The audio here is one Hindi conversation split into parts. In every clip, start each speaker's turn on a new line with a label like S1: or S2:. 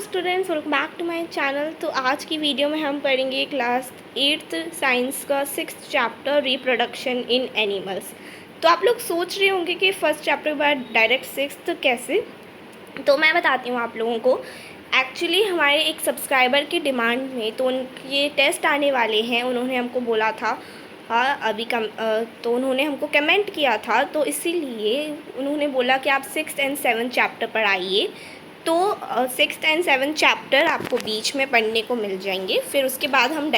S1: Students, welcome back to my channel. तो आज की वीडियो में हम पढ़ेंगे क्लास 8th साइंस का 6th chapter reproduction in animals. तो आप लोग सोच रहे होंगे कि फर्स्ट चैप्टर के बाद डायरेक्ट 6th कैसे। तो मैं बताती हूँ आप लोगों को। एक्चुअली हमारे एक सब्सक्राइबर की डिमांड में तो उनके टेस्ट आने वाले हैं, उन्होंने हमको बोला था। हाँ अभी तो उन्होंने हमको कमेंट किया था, तो इसीलिए उन्होंने बोला कि आप 6th एंड 7th चैप्टर पर आइए। तो 6th एंड 7th चैप्टर आपको बीच में पढ़ने को मिल जाएंगे, फिर उसके बाद हम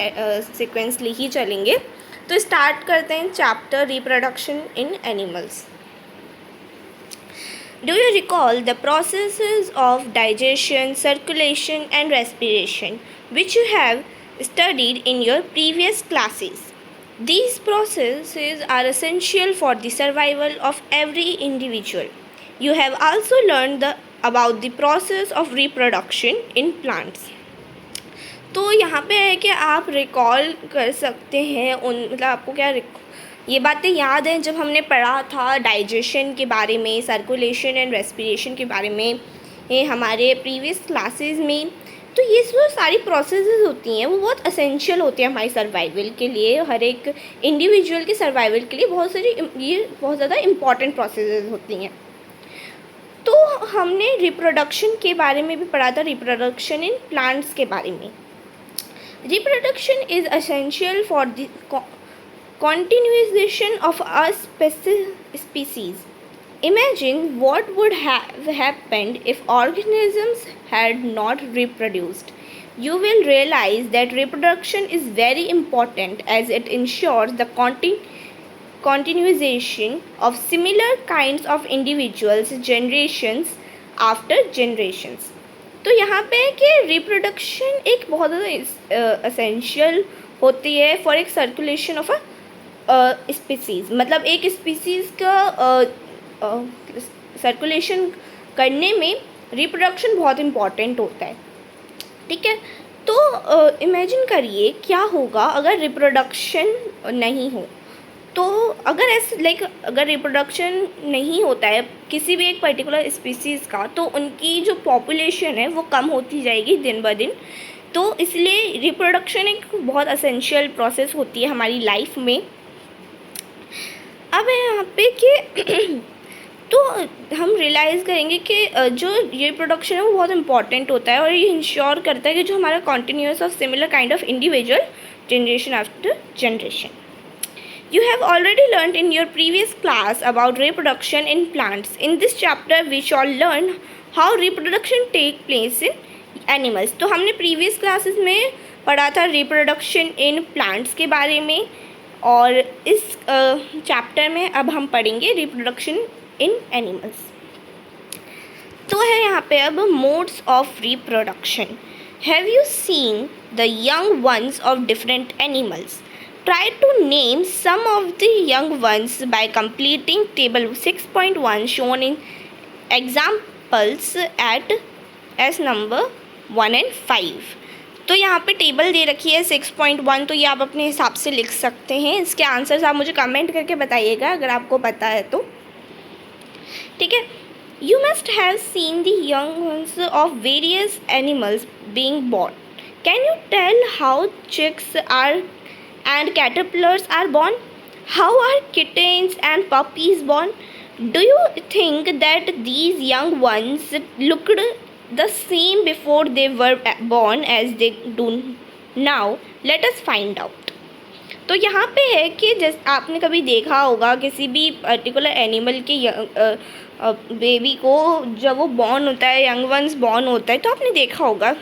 S1: सिक्वेंसली ही चलेंगे। तो स्टार्ट करते हैं chapter reproduction in animals. Do you recall the processes of digestion, circulation and respiration which you have studied in your previous classes? These processes are essential for the survival of every individual. You have also learned about the process of reproduction in plants. तो यहाँ पे है कि आप रिकॉल कर सकते हैं मतलब आपको क्या ये बातें याद हैं जब हमने पढ़ा था डाइजेशन के बारे में, सर्कुलेशन एंड रेस्पिरेशन के बारे में ये हमारे प्रीवियस क्लासेस में। तो ये जो सारी प्रोसेसेस होती हैं वो बहुत असेंशियल होती हैं हमारी सर्वाइवल के लिए, हर एक इंडिविजुअल के सर्वाइवल के लिए ये बहुत ज़्यादा इम्पॉर्टेंट प्रोसेसेस होती हैं। तो हमने रिप्रोडक्शन के बारे में भी पढ़ा था, रिप्रोडक्शन इन प्लांट्स के बारे में। Reproduction is essential for the continuation of a species. Imagine what would have happened if organisms had not reproduced. You will realize that reproduction is very important as it ensures the continuation of similar kinds of individuals generations after generations. तो यहाँ पे कि रिप्रोडक्शन एक बहुत ज़्यादा असेंशियल होती है फॉर एक सर्कुलेशन ऑफ अ स्पीसीज़। मतलब एक स्पीसीज़ का सर्कुलेशन करने में रिप्रोडक्शन बहुत इम्पॉर्टेंट होता है, ठीक है। तो इमेजिन करिए क्या होगा अगर रिप्रोडक्शन नहीं हो। तो अगर अगर रिप्रोडक्शन नहीं होता है किसी भी एक पर्टिकुलर स्पीसीज़ का, तो उनकी जो पॉपुलेशन है वो कम होती जाएगी दिन ब दिन। तो इसलिए रिप्रोडक्शन एक बहुत असेंशियल प्रोसेस होती है हमारी लाइफ में। अब यहाँ पे कि तो हम रियलाइज़ करेंगे कि जो रिप्रोडक्शन है वो बहुत इंपॉर्टेंट होता है और ये इंश्योर करता है कि जो हमारा continuous of similar kind of individual generation after generation. You have already learned in your previous class about reproduction in plants. In this chapter, we shall learn how reproduction take place in animals. तो हमने previous classes में पढ़ा था reproduction in plants के बारे में, और इस chapter में अब हम पढ़ेंगे reproduction in animals. तो है यहाँ पे अब modes of reproduction. Have you seen the young ones of different animals? Try to name some of the young ones by completing table 6.1 shown in examples at as number 1 and 5. तो यहाँ पे टेबल दे रखी है 6.1, तो ये आप अपने हिसाब से लिख सकते हैं। इसके आंसर्स आप मुझे कमेंट करके बताइएगा अगर आपको पता है तो, ठीक है। You must have seen the young ones of various animals being born. Can you tell how chicks are and caterpillars are born? How are kittens and puppies born? Do you think that these young ones looked the same before they were born as they do now? Let us find out. तो यहाँ पे है कि जैसे आपने कभी देखा होगा किसी भी पर्टिकुलर एनिमल के बेबी को जब वो बॉर्न होता है, यंग वंस बॉर्न होता है, तो आपने देखा होगा।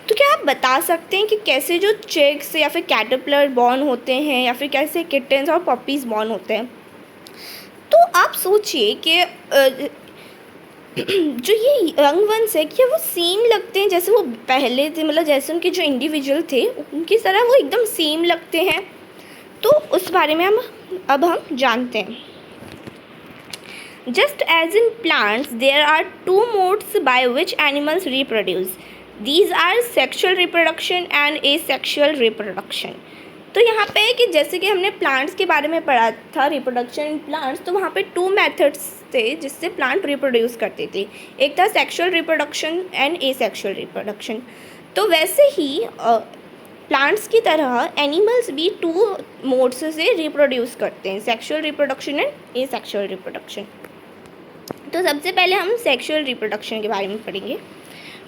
S1: तो क्या आप बता सकते हैं कि कैसे जो चिक्स या फिर कैटरपिलर बॉर्न होते हैं या फिर कैसे किटन्स और पपीज़ बॉर्न होते हैं? तो आप सोचिए कि जो ये यंग वंस है क्या वो सेम लगते हैं जैसे वो पहले थे, मतलब जैसे उनके जो इंडिविजुअल थे उनकी तरह वो एकदम सेम लगते हैं? तो उस बारे में अब हम जानते हैं। Just as in plants, there are two modes by which animals reproduce. These are sexual reproduction and asexual reproduction. तो यहाँ पे कि जैसे कि हमने प्लांट्स के बारे में पढ़ा था, रिप्रोडक्शन इन प्लांट्स, तो वहाँ पे 2 मेथड्स थे जिससे प्लांट रिप्रोड्यूस करते थे। एक था sexual reproduction and asexual reproduction. तो वैसे ही प्लांट्स की तरह एनिमल्स भी 2 मोड्स से रिप्रोड्यूस करते हैं, sexual reproduction and asexual reproduction. तो सबसे पहले हम सेक्सुअल रिप्रोडक्शन के बारे में पढ़ेंगे।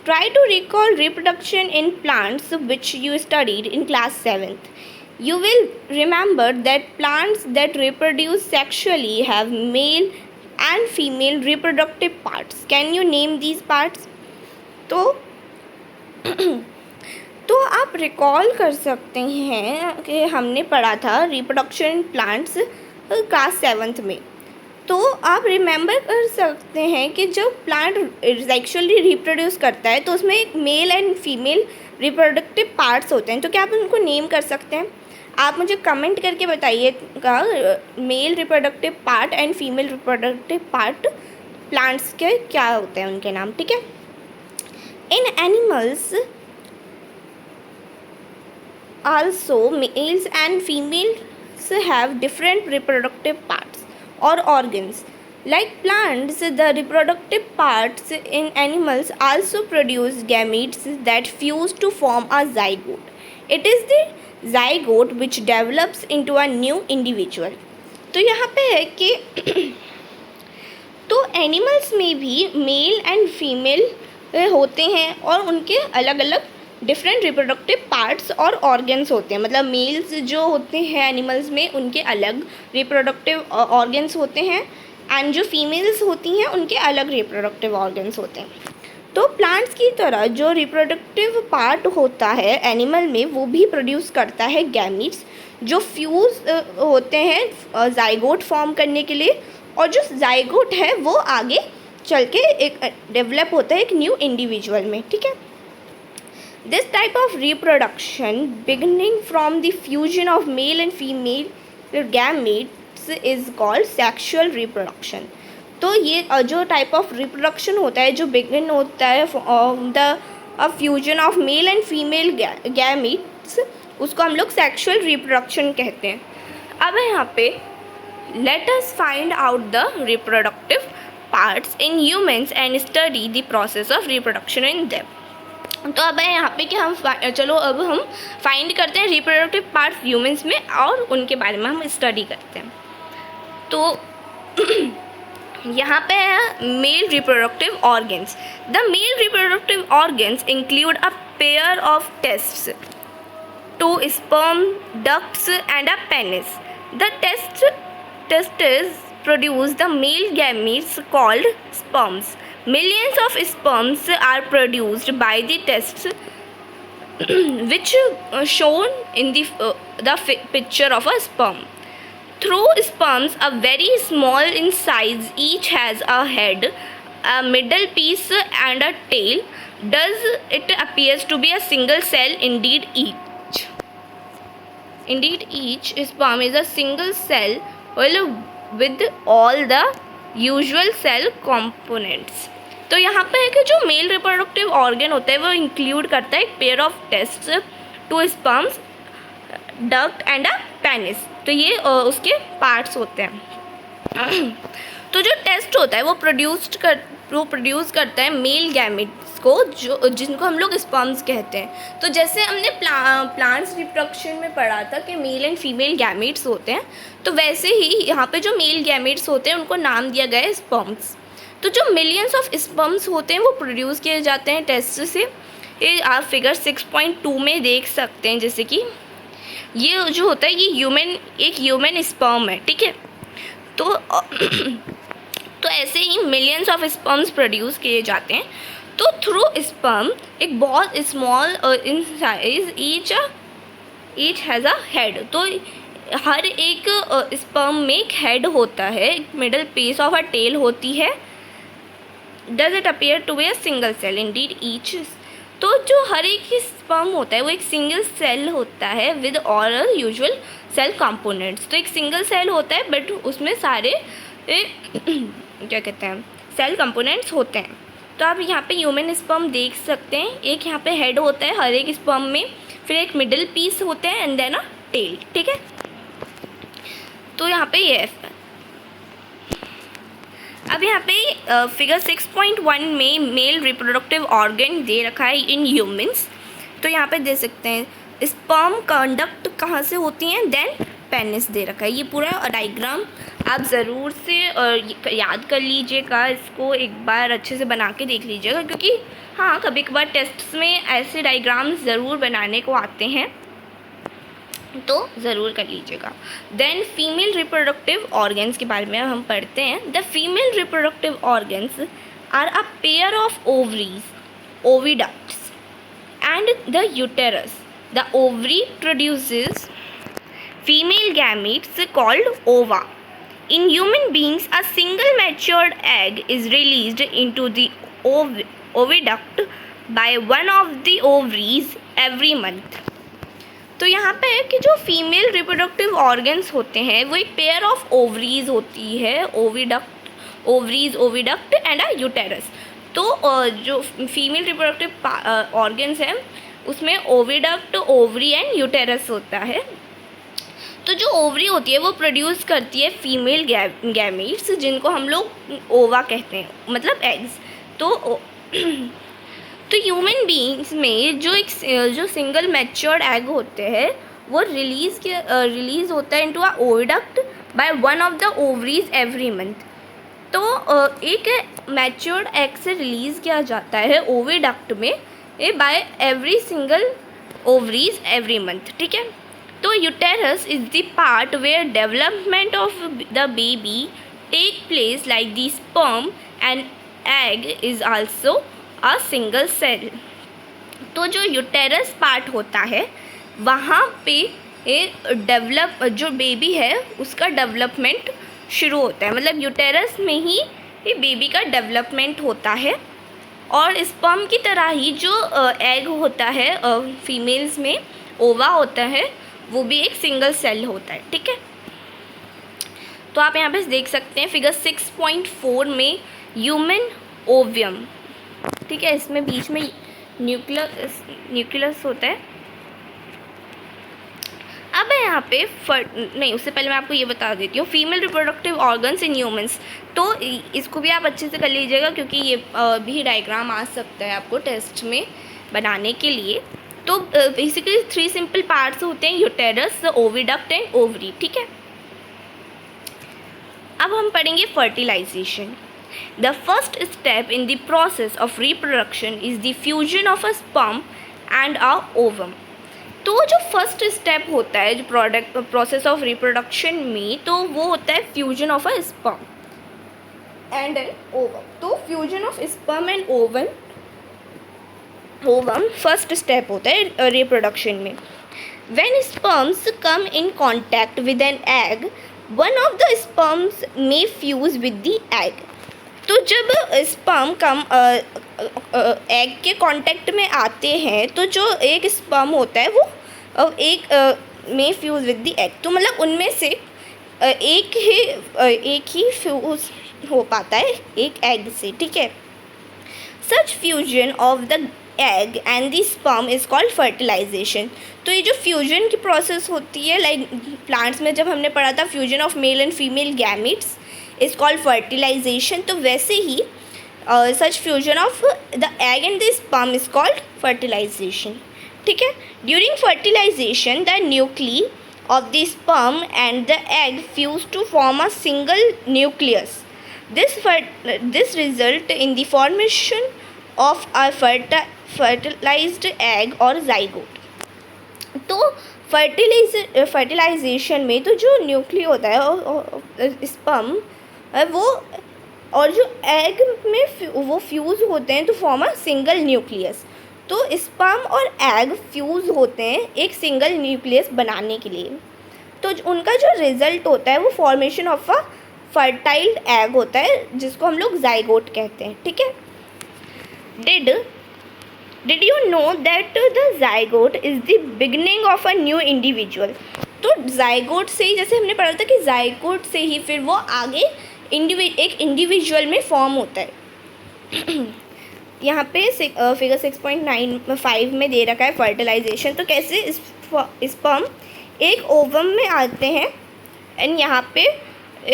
S1: Try to recall reproduction in plants which you studied in class 7th. You will remember that plants that reproduce sexually have male and female reproductive parts. Can you name these parts? तो आप रिकॉल कर सकते हैं कि हमने पढ़ा था reproduction in plants class 7th में। तो आप रिमेंबर कर सकते हैं कि जब प्लांट सेक्सुअली रिप्रोड्यूस करता है तो उसमें एक mail and female reproductive parts होते हैं। तो क्या आप उनको नेम कर सकते हैं? आप मुझे कमेंट करके बताइएगा male reproductive part and female reproductive part plants के क्या होते हैं, उनके नाम, ठीक है। In animals also males and females have different reproductive parts or organs. Like plants, the reproductive parts in animals also produce gametes that fuse to form a zygote. It is the zygote which develops into a new individual. तो यहाँ पे है कि तो एनिमल्स में भी मेल एंड फीमेल होते हैं और उनके अलग अलग डिफरेंट रिप्रोडक्टिव पार्ट्स और ऑर्गन्स होते हैं। मतलब मेल्स जो होते हैं एनिमल्स में उनके अलग रिप्रोडक्टिव ऑर्गन्स होते हैं एंड जो फीमेल्स होती हैं उनके अलग रिप्रोडक्टिव ऑर्गन्स होते हैं। तो प्लांट्स की तरह जो रिप्रोडक्टिव पार्ट होता है एनिमल में वो भी प्रोड्यूस करता है गैमीट्स जो फ्यूज होते हैं जाइगोट फॉर्म करने के लिए, और जो जाइगोट है वो आगे चल के एक डेवलप होता है एक न्यू इंडिविजुअल में, ठीक है। This type of reproduction, beginning from the fusion of male and female gametes, is called sexual reproduction. तो ये जो टाइप ऑफ रिप्रोडक्शन होता है जो बिगिन होता है the fusion of male and female gametes, उसको हम लोग सेक्सुअल रिप्रोडक्शन कहते हैं। अब यहाँ पे let us find out the reproductive parts in humans and study the process of reproduction in them. तो अब है यहाँ पे कि हम चलो अब हम फाइंड करते हैं रिप्रोडक्टिव पार्ट्स ह्यूमंस में और उनके बारे में हम स्टडी करते हैं। तो यहाँ पे है male reproductive organs. The male reproductive organs include a pair of tests, 2 sperm ducts and a penis. The testes produce the male gametes called sperms. Millions of sperms are produced by the tests, which shown in the picture of a sperm. Through sperms are very small in size, each has a head, a middle piece and a tail. Does it appears to be a single cell? Indeed each sperm is a single cell with all the usual cell components. तो यहाँ पे है कि जो मेल रिप्रोडक्टिव ऑर्गन होता है वो इंक्लूड करता है एक pair of tests, 2 sperms, duct and a penis. तो ये उसके पार्ट्स होते हैं। तो जो टेस्ट होता है वो प्रोड्यूस करता है मेल गैमेट्स को जो जिनको हम लोग स्पर्म्स कहते हैं। तो जैसे हमने प्लांट्स रिप्रोडक्शन में पढ़ा था कि मेल एंड फीमेल गैमेट्स होते हैं, तो वैसे ही यहाँ पे जो मेल गैमेट्स होते हैं उनको नाम दिया गया है स्पर्म्स। तो जो मिलियंस ऑफ स्पर्म्स होते हैं वो प्रोड्यूस किए जाते हैं टेस्ट से। ये आप फिगर 6.2 में देख सकते हैं, जैसे कि ये जो होता है ये एक ह्यूमन स्पर्म है, ठीक है। तो ऐसे ही मिलियंस ऑफ स्पर्म्स प्रोड्यूस किए जाते हैं। तो थ्रू स्पर्म एक बहुत small in size each has a head. तो हर एक स्पर्म में एक हेड होता है, एक middle piece of a tail होती है। Does it appear to be a single cell? Indeed each. तो जो हर एक स्पर्म होता है वो एक सिंगल सेल होता है with all usual cell components. तो एक सिंगल सेल होता है बट उसमें सारे क्या कहते हैं सेल कंपोनेंट्स होते हैं। तो आप यहाँ पे ह्यूमन स्पर्म देख सकते हैं, एक यहाँ पे हेड होता है हर एक स्पर्म में, फिर एक मिडिल पीस होते हैं एंड देन अ टेल, ठीक है। तो यहाँ पे ये है। अब यहाँ पे फिगर 6.1 में मेल रिप्रोडक्टिव ऑर्गन दे रखा है इन ह्यूमंस। तो यहाँ पे दे सकते हैं स्पर्म कंडक्ट कहाँ से होती हैं, देन पेनिस दे रखा है। ये पूरा डायग्राम आप ज़रूर से याद कर लीजिएगा, इसको एक बार अच्छे से बना के देख लीजिएगा, क्योंकि हाँ कभी कभार टेस्ट्स में ऐसे डायग्राम्स ज़रूर बनाने को आते हैं, तो ज़रूर कर लीजिएगा। देन फीमेल रिप्रोडक्टिव ऑर्गन्स के बारे में हम पढ़ते हैं। The female reproductive organs are a pair of ovaries, oviducts and the uterus. The ovary produces female gametes called ova. In human beings, a single matured egg is released into the oviduct by one of the ovaries every month. तो यहाँ पे है कि जो फीमेल रिप्रोडक्टिव ऑर्गन्स होते हैं वो एक पेयर ऑफ ओवरीज होती है, oviduct, ovaries, oviduct and a uterus. तो जो फीमेल रिप्रोडक्टिव ऑर्गन्स हैं उसमें ओविडक्ट, ओवरी एंड यूटेरस होता है। तो जो ओवरी होती है वो प्रोड्यूस करती है फीमेल गैमीट्स, जिनको हम लोग ओवा कहते हैं, मतलब एग्स। तो ह्यूमन बीइंग्स में जो सिंगल मैच्योर्ड एग होते हैं वो रिलीज़ होता है into a oviduct by one of the ovaries every month. तो एक मैच्योर्ड एग से रिलीज़ किया जाता है ओविडक्ट में by every single ovaries every month, ठीक है। तो uterus is the part where development of the baby take place like the sperm and egg is also a single cell. तो जो यूटेरस पार्ट होता है वहाँ पे जो बेबी है उसका डेवलपमेंट शुरू होता है, मतलब यूटेरस में ही ये बेबी का डेवलपमेंट होता है। और स्पर्म की तरह ही जो एग होता है फीमेल्स में, ओवा होता है, वो भी एक सिंगल सेल होता है, ठीक है। तो आप यहाँ पे देख सकते हैं फिगर 6.4 में ह्यूमन ओवियम, ठीक है, इसमें बीच में न्यूक्लियस होता है। अब है यहाँ पे नहीं, उससे पहले मैं आपको ये बता देती हूँ female reproductive organs in humans. तो इसको भी आप अच्छे से कर लीजिएगा, क्योंकि ये भी डायग्राम आ सकता है आपको टेस्ट में बनाने के लिए। तो बेसिकली 3 सिंपल पार्ट्स होते हैं, यूटेरस, ओविडक्ट एंड ओवरी, ठीक है। अब हम पढ़ेंगे fertilisation. The first step in the process of reproduction is the fusion of a sperm and a ovum. तो जो फर्स्ट स्टेप होता है जो प्रोसेस ऑफ रिप्रोडक्शन में, तो वो होता है fusion of a sperm and an ovum. तो fusion of sperm and ovum first step होता है रिप्रोडक्शन में। When sperms come in contact with an egg, one of the sperms may fuse with the egg. तो जब स्पर्म कम एग के कांटेक्ट में आते हैं तो जो एक स्पर्म होता है वो एक में फ्यूज़ विद द एग, तो मतलब उनमें से एक ही फ्यूज़ हो पाता है एक एग से, ठीक है। Such fusion of the egg and the sperm is called fertilisation. तो ये जो फ्यूजन की प्रोसेस होती है, लाइक प्लांट्स में जब हमने पढ़ा था fusion of male and female gametes is called fertilisation, तो वैसे ही such fusion of the egg and the sperm is called fertilisation, ठीक है। During fertilisation the nuclei of the sperm and the egg fuse to form a single nucleus. This result in the formation of a fertilised egg or zygote. तो फर्टिलाइजेशन में तो जो न्यूक्ली होता है स्पर्म वो और जो एग में वो फ्यूज़ होते हैं तो फॉर्म अ सिंगल न्यूक्लियस। तो स्पर्म और एग फ्यूज़ होते हैं एक सिंगल न्यूक्लियस बनाने के लिए। तो उनका जो रिज़ल्ट होता है वो formation of a fertile egg होता है, जिसको हम लोग जाइगोट कहते हैं, ठीक है। Did you know that the zygote is the beginning of a new individual. तो जाइगोट से ही, जैसे हमने पढ़ा था कि जाइगोट से ही फिर वो आगे एक इंडिविजुअल में फॉर्म होता है। यहाँ पे फिगर 6.95 में दे रखा है फर्टिलाइजेशन। तो कैसे स्पर्म एक ओवम में आते हैं एंड यहाँ पे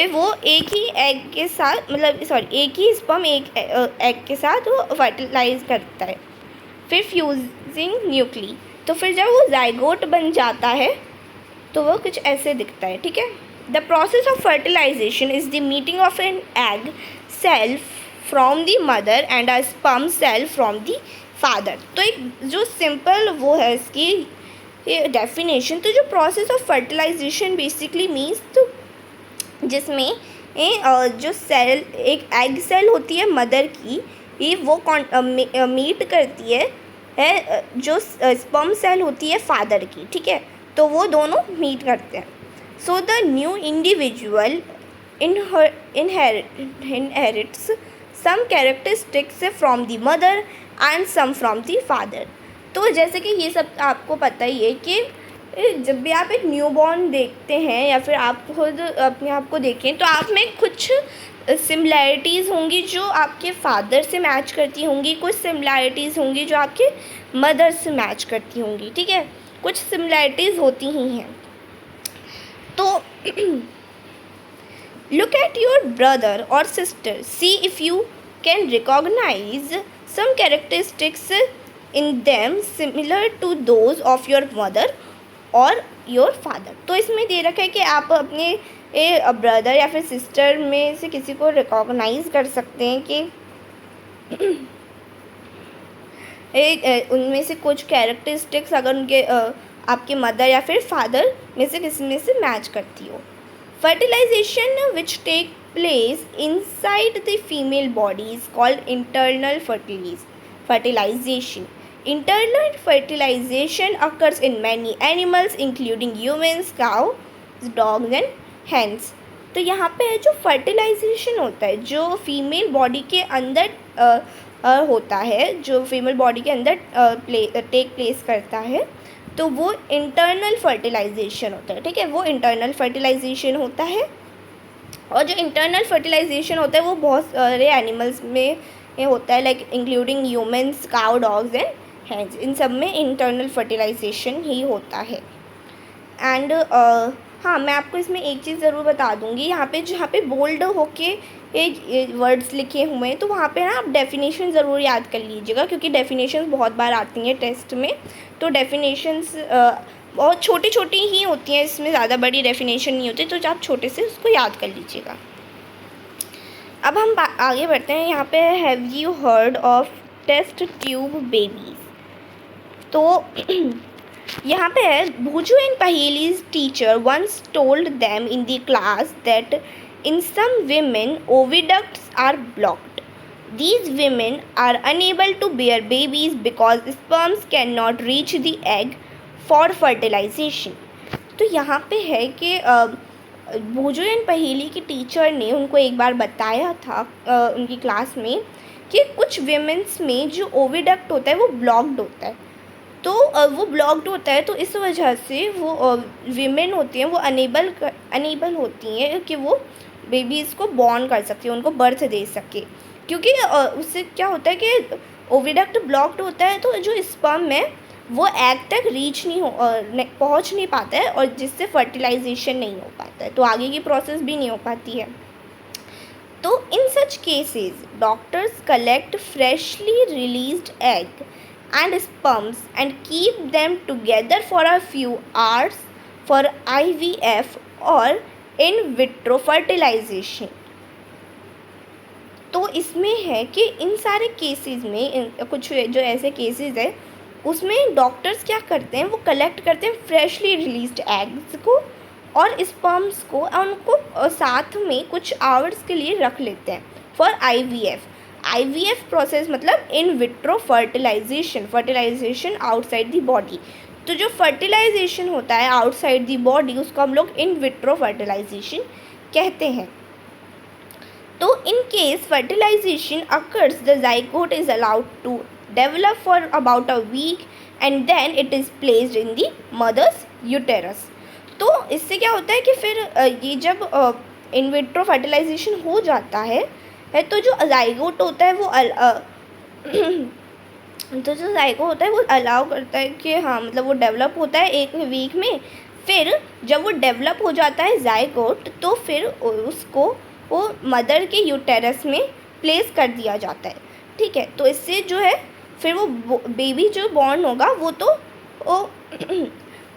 S1: वो एक ही एग के साथ एक ही स्पर्म एक एग के साथ वो फर्टिलाइज करता है, फिर फ्यूजिंग न्यूक्ली। तो फिर जब वो जाइगोट बन जाता है तो वो कुछ ऐसे दिखता है, ठीक है। The process of fertilisation is the meeting of an egg cell from the mother and a sperm cell from the father. तो एक जो सिंपल वो है इसकी ये डेफिनेशन, तो जो process of fertilisation basically means, तो जिसमें जो सेल एक एग सेल होती है मदर की, ये वो मीट करती है जो स्पर्म सेल होती है फादर की, ठीक है। तो वो दोनों मीट करते हैं। So the new individual inherits some characteristics from the mother and some from the father। तो जैसे कि ये सब आपको पता ही है कि जब भी आप एक न्यूबॉर्न देखते हैं या फिर आप खुद अपने आप को देखें तो आप में कुछ सिमिलैरिटीज़ होंगी जो आपके फादर से मैच करती होंगी, कुछ सिमिलैरिटीज़ होंगी जो आपके मदर से मैच करती होंगी, ठीक है। कुछ सिमिलैरिटीज़ होती ही हैं। तो look at your brother or sister, see if you can recognize some characteristics in them similar to those of your mother or your father। तो इसमें दे रखा है कि आप अपने ब्रदर या फिर सिस्टर में से किसी को रिकॉग्नाइज कर सकते हैं कि उनमें से कुछ कैरेक्टरिस्टिक्स अगर उनके आपके मदर या फिर फादर में से किसी में से मैच करती हो। Fertilization which take place inside the female body is called internal fertilization. Internal fertilization occurs in many animals including humans, cows, dogs and hens। तो यहाँ पे है जो फर्टिलाइजेशन होता है जो फीमेल बॉडी के अंदर होता है, जो फीमेल बॉडी के अंदर टेक प्लेस करता है, तो वो इंटरनल फर्टिलाइजेशन होता है, ठीक है। वो इंटरनल फर्टिलाइजेशन होता है और जो इंटरनल फर्टिलाइजेशन होता है वो बहुत सारे एनिमल्स में होता है, like including humans, cow, dogs and hens. इन सब में इंटरनल फर्टिलाइजेशन ही होता है। एंड हाँ, मैं आपको इसमें एक चीज़ ज़रूर बता दूँगी, यहाँ पे जहाँ पे बोल्ड होके ये वर्ड्स लिखे हुए हैं तो वहाँ पे ना आप डेफिनेशन ज़रूर याद कर लीजिएगा, क्योंकि डेफिनेशंस बहुत बार आती हैं टेस्ट में। तो डेफिनेशंस बहुत छोटी छोटी ही होती हैं, इसमें ज़्यादा बड़ी डेफिनेशन नहीं होती, तो आप छोटे से उसको याद कर लीजिएगा। अब हम आगे बढ़ते हैं। यहाँ पे have you heard of test tube babies. तो यहाँ पे है Boojho and Paheli's teacher once told them in the class that in some women oviducts are blocked. These women are unable to bear babies because sperms cannot reach the egg for fertilization। तो यहाँ पे है कि भूजू एंड पहेली की टीचर ने उनको एक बार बताया था उनकी क्लास में कि कुछ विमेंस में जो ओविडक्ट होता है वो ब्लॉक्ड होता है। तो वो ब्लॉक्ड होता है तो इस वजह से वो विमेन होती हैं वो अनेबल होती हैं कि वो बेबीज़ को बॉर्न कर सकती है, उनको बर्थ दे सके, क्योंकि उससे क्या होता है कि ओविडक्ट ब्लॉक्ड होता है तो जो स्पर्म है वो एग तक रीच पहुंच नहीं पाता है और जिससे फर्टिलाइजेशन नहीं हो पाता है, तो आगे की प्रोसेस भी नहीं हो पाती है। तो in such cases doctors collect freshly released egg and sperms and keep them together for a few hours for IVF और in vitro fertilization। तो इसमें है कि इन सारे केसेस में कुछ जो ऐसे केसेस है उसमें डॉक्टर्स क्या करते हैं, वो कलेक्ट करते हैं फ्रेशली रिलीज्ड एग्स को और स्पर्म्स को और उनको साथ में कुछ आवर्स के लिए रख लेते हैं फॉर IVF प्रोसेस, मतलब in vitro fertilisation outside the body. तो जो फर्टिलाइजेशन होता है आउटसाइड द बॉडी उसको हम लोग इन विट्रो फर्टिलाइजेशन कहते हैं। तो in case fertilisation occurs the zygote is allowed to develop for about a week and then it is placed in the mother's uterus. तो इससे क्या होता है कि फिर ये जब इन विट्रो फर्टिलाइजेशन हो जाता है तो जो ज़ाइगोट होता है वो अलाउ करता है कि हाँ मतलब वो डेवलप होता है एक वीक में, फिर जब वो डेवलप हो जाता है ज़ायगोट, तो फिर उसको वो मदर के यूटेरस में प्लेस कर दिया जाता है, ठीक है। तो इससे जो है फिर वो बेबी जो बॉर्न होगा वो तो वो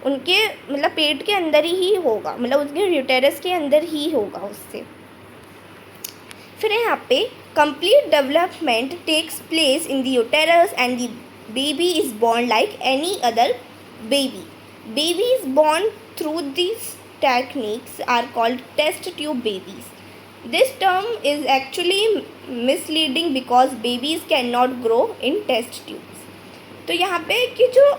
S1: उनके मतलब पेट के अंदर ही होगा, मतलब उसके यूटेरस के अंदर ही होगा उससे। फिर यहाँ पे complete development takes place in the uterus and the baby is born like any other baby. Baby is born through this techniques are called test tube babies. This term is actually misleading because babies cannot grow in test tubes. तो यहाँ पे कि जो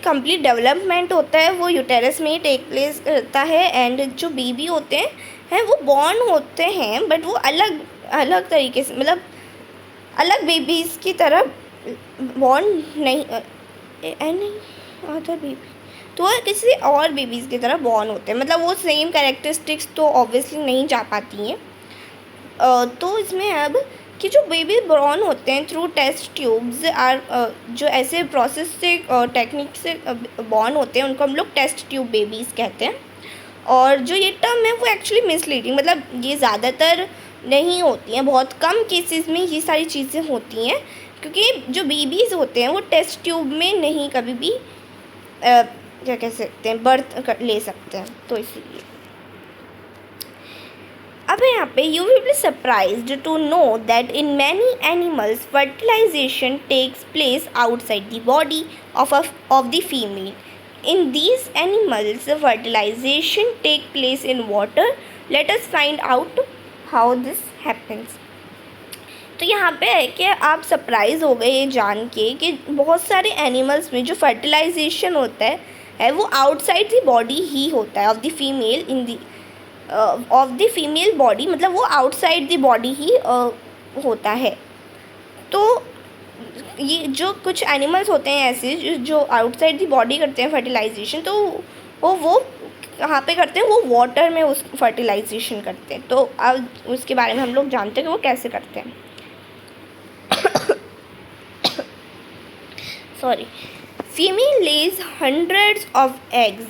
S1: कंप्लीट डेवलपमेंट होता है वो यूटेरस में ही टेक प्लेस करता है, एंड जो बेबी होते हैं वो बॉर्न होते हैं, बट वो अलग अलग तरीके से, मतलब अलग बेबीज़ की तरह बॉर्न नहीं अदर बेबी, तो वो किसी और बेबीज़ की तरह बॉर्न होते हैं, मतलब वो सेम कैरेक्टरिस्टिक्स तो ऑब्वियसली नहीं जा पाती हैं। तो इसमें अब कि जो बेबी बॉर्न होते हैं थ्रू टेस्ट ट्यूब्स आर, जो ऐसे प्रोसेस से टेक्निक से बॉर्न होते हैं उनको हम लोग टेस्ट ट्यूब बेबीज़ कहते हैं। और जो ये टर्म है वो एक्चुअली मिसलीडिंग, मतलब ये ज़्यादातर नहीं होती हैं, बहुत कम केसेस में ये सारी चीज़ें होती हैं, क्योंकि जो बेबीज़ होते हैं वो टेस्ट ट्यूब में नहीं कभी भी क्या कह सकते हैं बर्थ ले सकते हैं, तो इसलिए। अब यहाँ पे you will be surprised to know that in many animals fertilisation takes place outside the body of the female. In these animals, fertilization take place in water. Let us find out how this happens. तो यहाँ पे है कि आप सरप्राइज़ हो गए ये जान के कि बहुत सारे एनिमल्स में जो फर्टिलाइजेशन होता है वो आउटसाइड द बॉडी ही होता है of the female in the of the female body, मतलब वो आउटसाइड द बॉडी ही होता है। तो ये जो कुछ एनिमल्स होते हैं ऐसे जो आउटसाइड द बॉडी करते हैं फर्टिलाइजेशन, तो वो कहाँ पे करते हैं, वो वाटर में उस फर्टिलाइजेशन करते हैं। तो अब उसके बारे में हम लोग जानते हैं कि वो कैसे करते हैं। Sorry, female lays hundreds of eggs.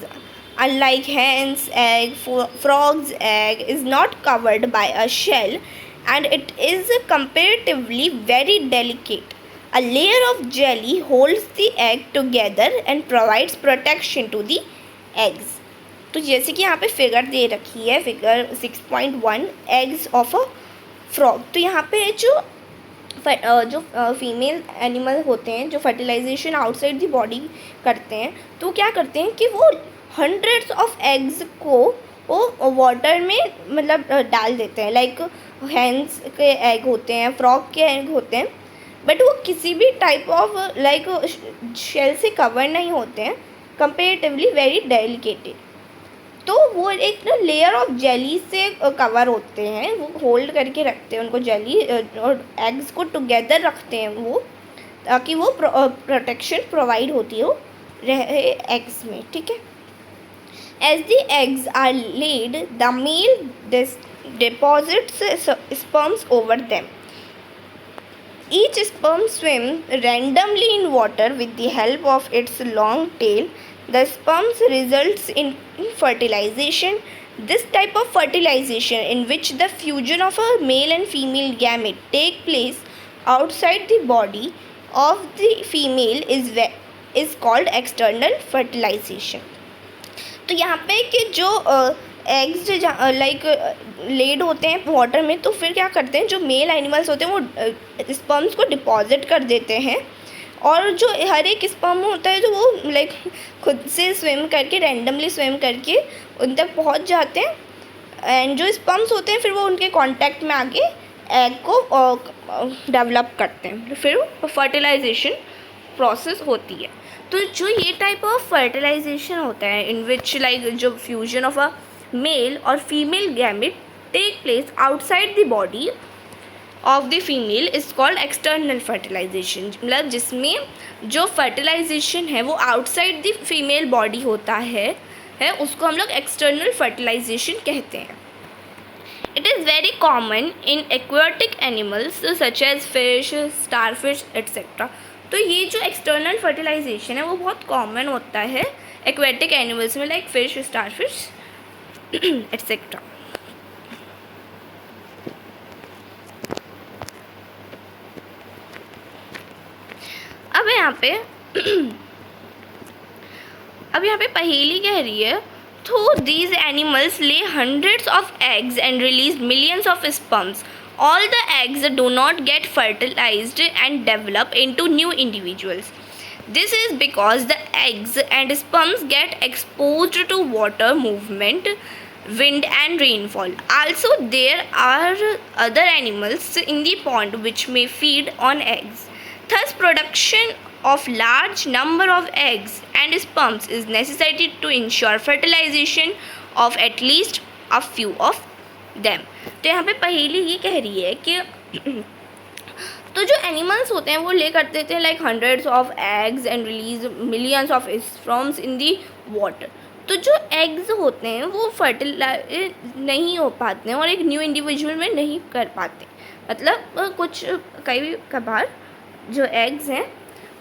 S1: Unlike hen's egg, frog's egg is not covered by a shell and it is comparatively very delicate. A layer of jelly holds the egg together and provides protection to the eggs. तो जैसे कि यहाँ पे फिगर दे रखी है, figure 6.1 eggs of a frog. तो यहाँ पे जो फीमेल एनिमल होते हैं जो फर्टिलाइजेशन आउटसाइड द बॉडी करते हैं, तो क्या करते हैं कि वो हंड्रेड्स ऑफ एग्स को वो वाटर में मतलब डाल देते हैं। लाइक हैंस के एग होते हैं, फ्रॉग के एग होते हैं, बट वो किसी भी टाइप ऑफ लाइक शेल से कवर नहीं होते हैं, कंपेरेटिवली वेरी डेलिकेटेड। तो वो एक ना लेयर ऑफ जेली से कवर होते हैं, वो होल्ड करके रखते हैं उनको, जेली और एग्स को टुगेदर रखते हैं वो, ताकि वो प्रोटेक्शन प्रोवाइड होती हो रहे एग्स में, ठीक है। As the eggs are laid the male deposits sperms over them. Each sperm swims randomly in water with the help of its long tail. The sperms results in fertilization. This type of fertilization, in which the fusion of a male and female gamete take place outside the body of the female, is called external fertilization. तो यहाँ पे कि जो एग्स लाइक लेड होते हैं वाटर में, तो फिर क्या करते हैं जो मेल एनिमल्स होते हैं वो स्पर्म्स को डिपॉजिट कर देते हैं, और जो हर एक स्पर्म होता है जो वो लाइक खुद से स्विम करके रैंडमली स्विम करके उन तक पहुंच जाते हैं, एंड जो स्पर्म्स होते हैं फिर वो उनके कांटेक्ट में आके एग को डेवलप करते हैं, फिर फर्टिलाइजेशन प्रोसेस होती है। तो जो ये टाइप ऑफ फर्टिलाइजेशन होता है इन विच लाइक जो फ्यूजन ऑफ अ मेल और female gamete take place outside the body of the female is called external fertilisation. मतलब जिसमें जो फर्टिलाइजेशन है वो आउटसाइड द फीमेल बॉडी होता है उसको हम लोग एक्सटर्नल फर्टिलाइजेशन कहते हैं। It is very common in aquatic animals such as fish, starfish, etc. तो ये जो एक्सटर्नल फर्टिलाइजेशन है वो बहुत कॉमन होता है एक्वेटिक एनिमल्स में, लाइक फिश, स्टारफिश एट्सेट्रा। अब यहाँ पे पहेली कह रही है, तो these animals lay hundreds of eggs and release millions of sperms. All the eggs do not get fertilized and develop into new individuals. This is because the eggs and sperms get exposed to water movement, wind and rainfall. Also, there are other animals in the pond which may feed on eggs. Thus, production of large number of eggs and sperms is necessary to ensure fertilization of at least a few of them. तो यहाँ पे पहेली ये कह रही है कि तो जो एनिमल्स होते हैं वो ले कर देते हैं like hundreds of eggs and release millions of sperms in the water. तो जो एग्स होते हैं वो फर्टिलाइज नहीं हो पाते हैं और एक न्यू इंडिविजुअल में नहीं कर पाते, मतलब कुछ कई कभार जो एग्स हैं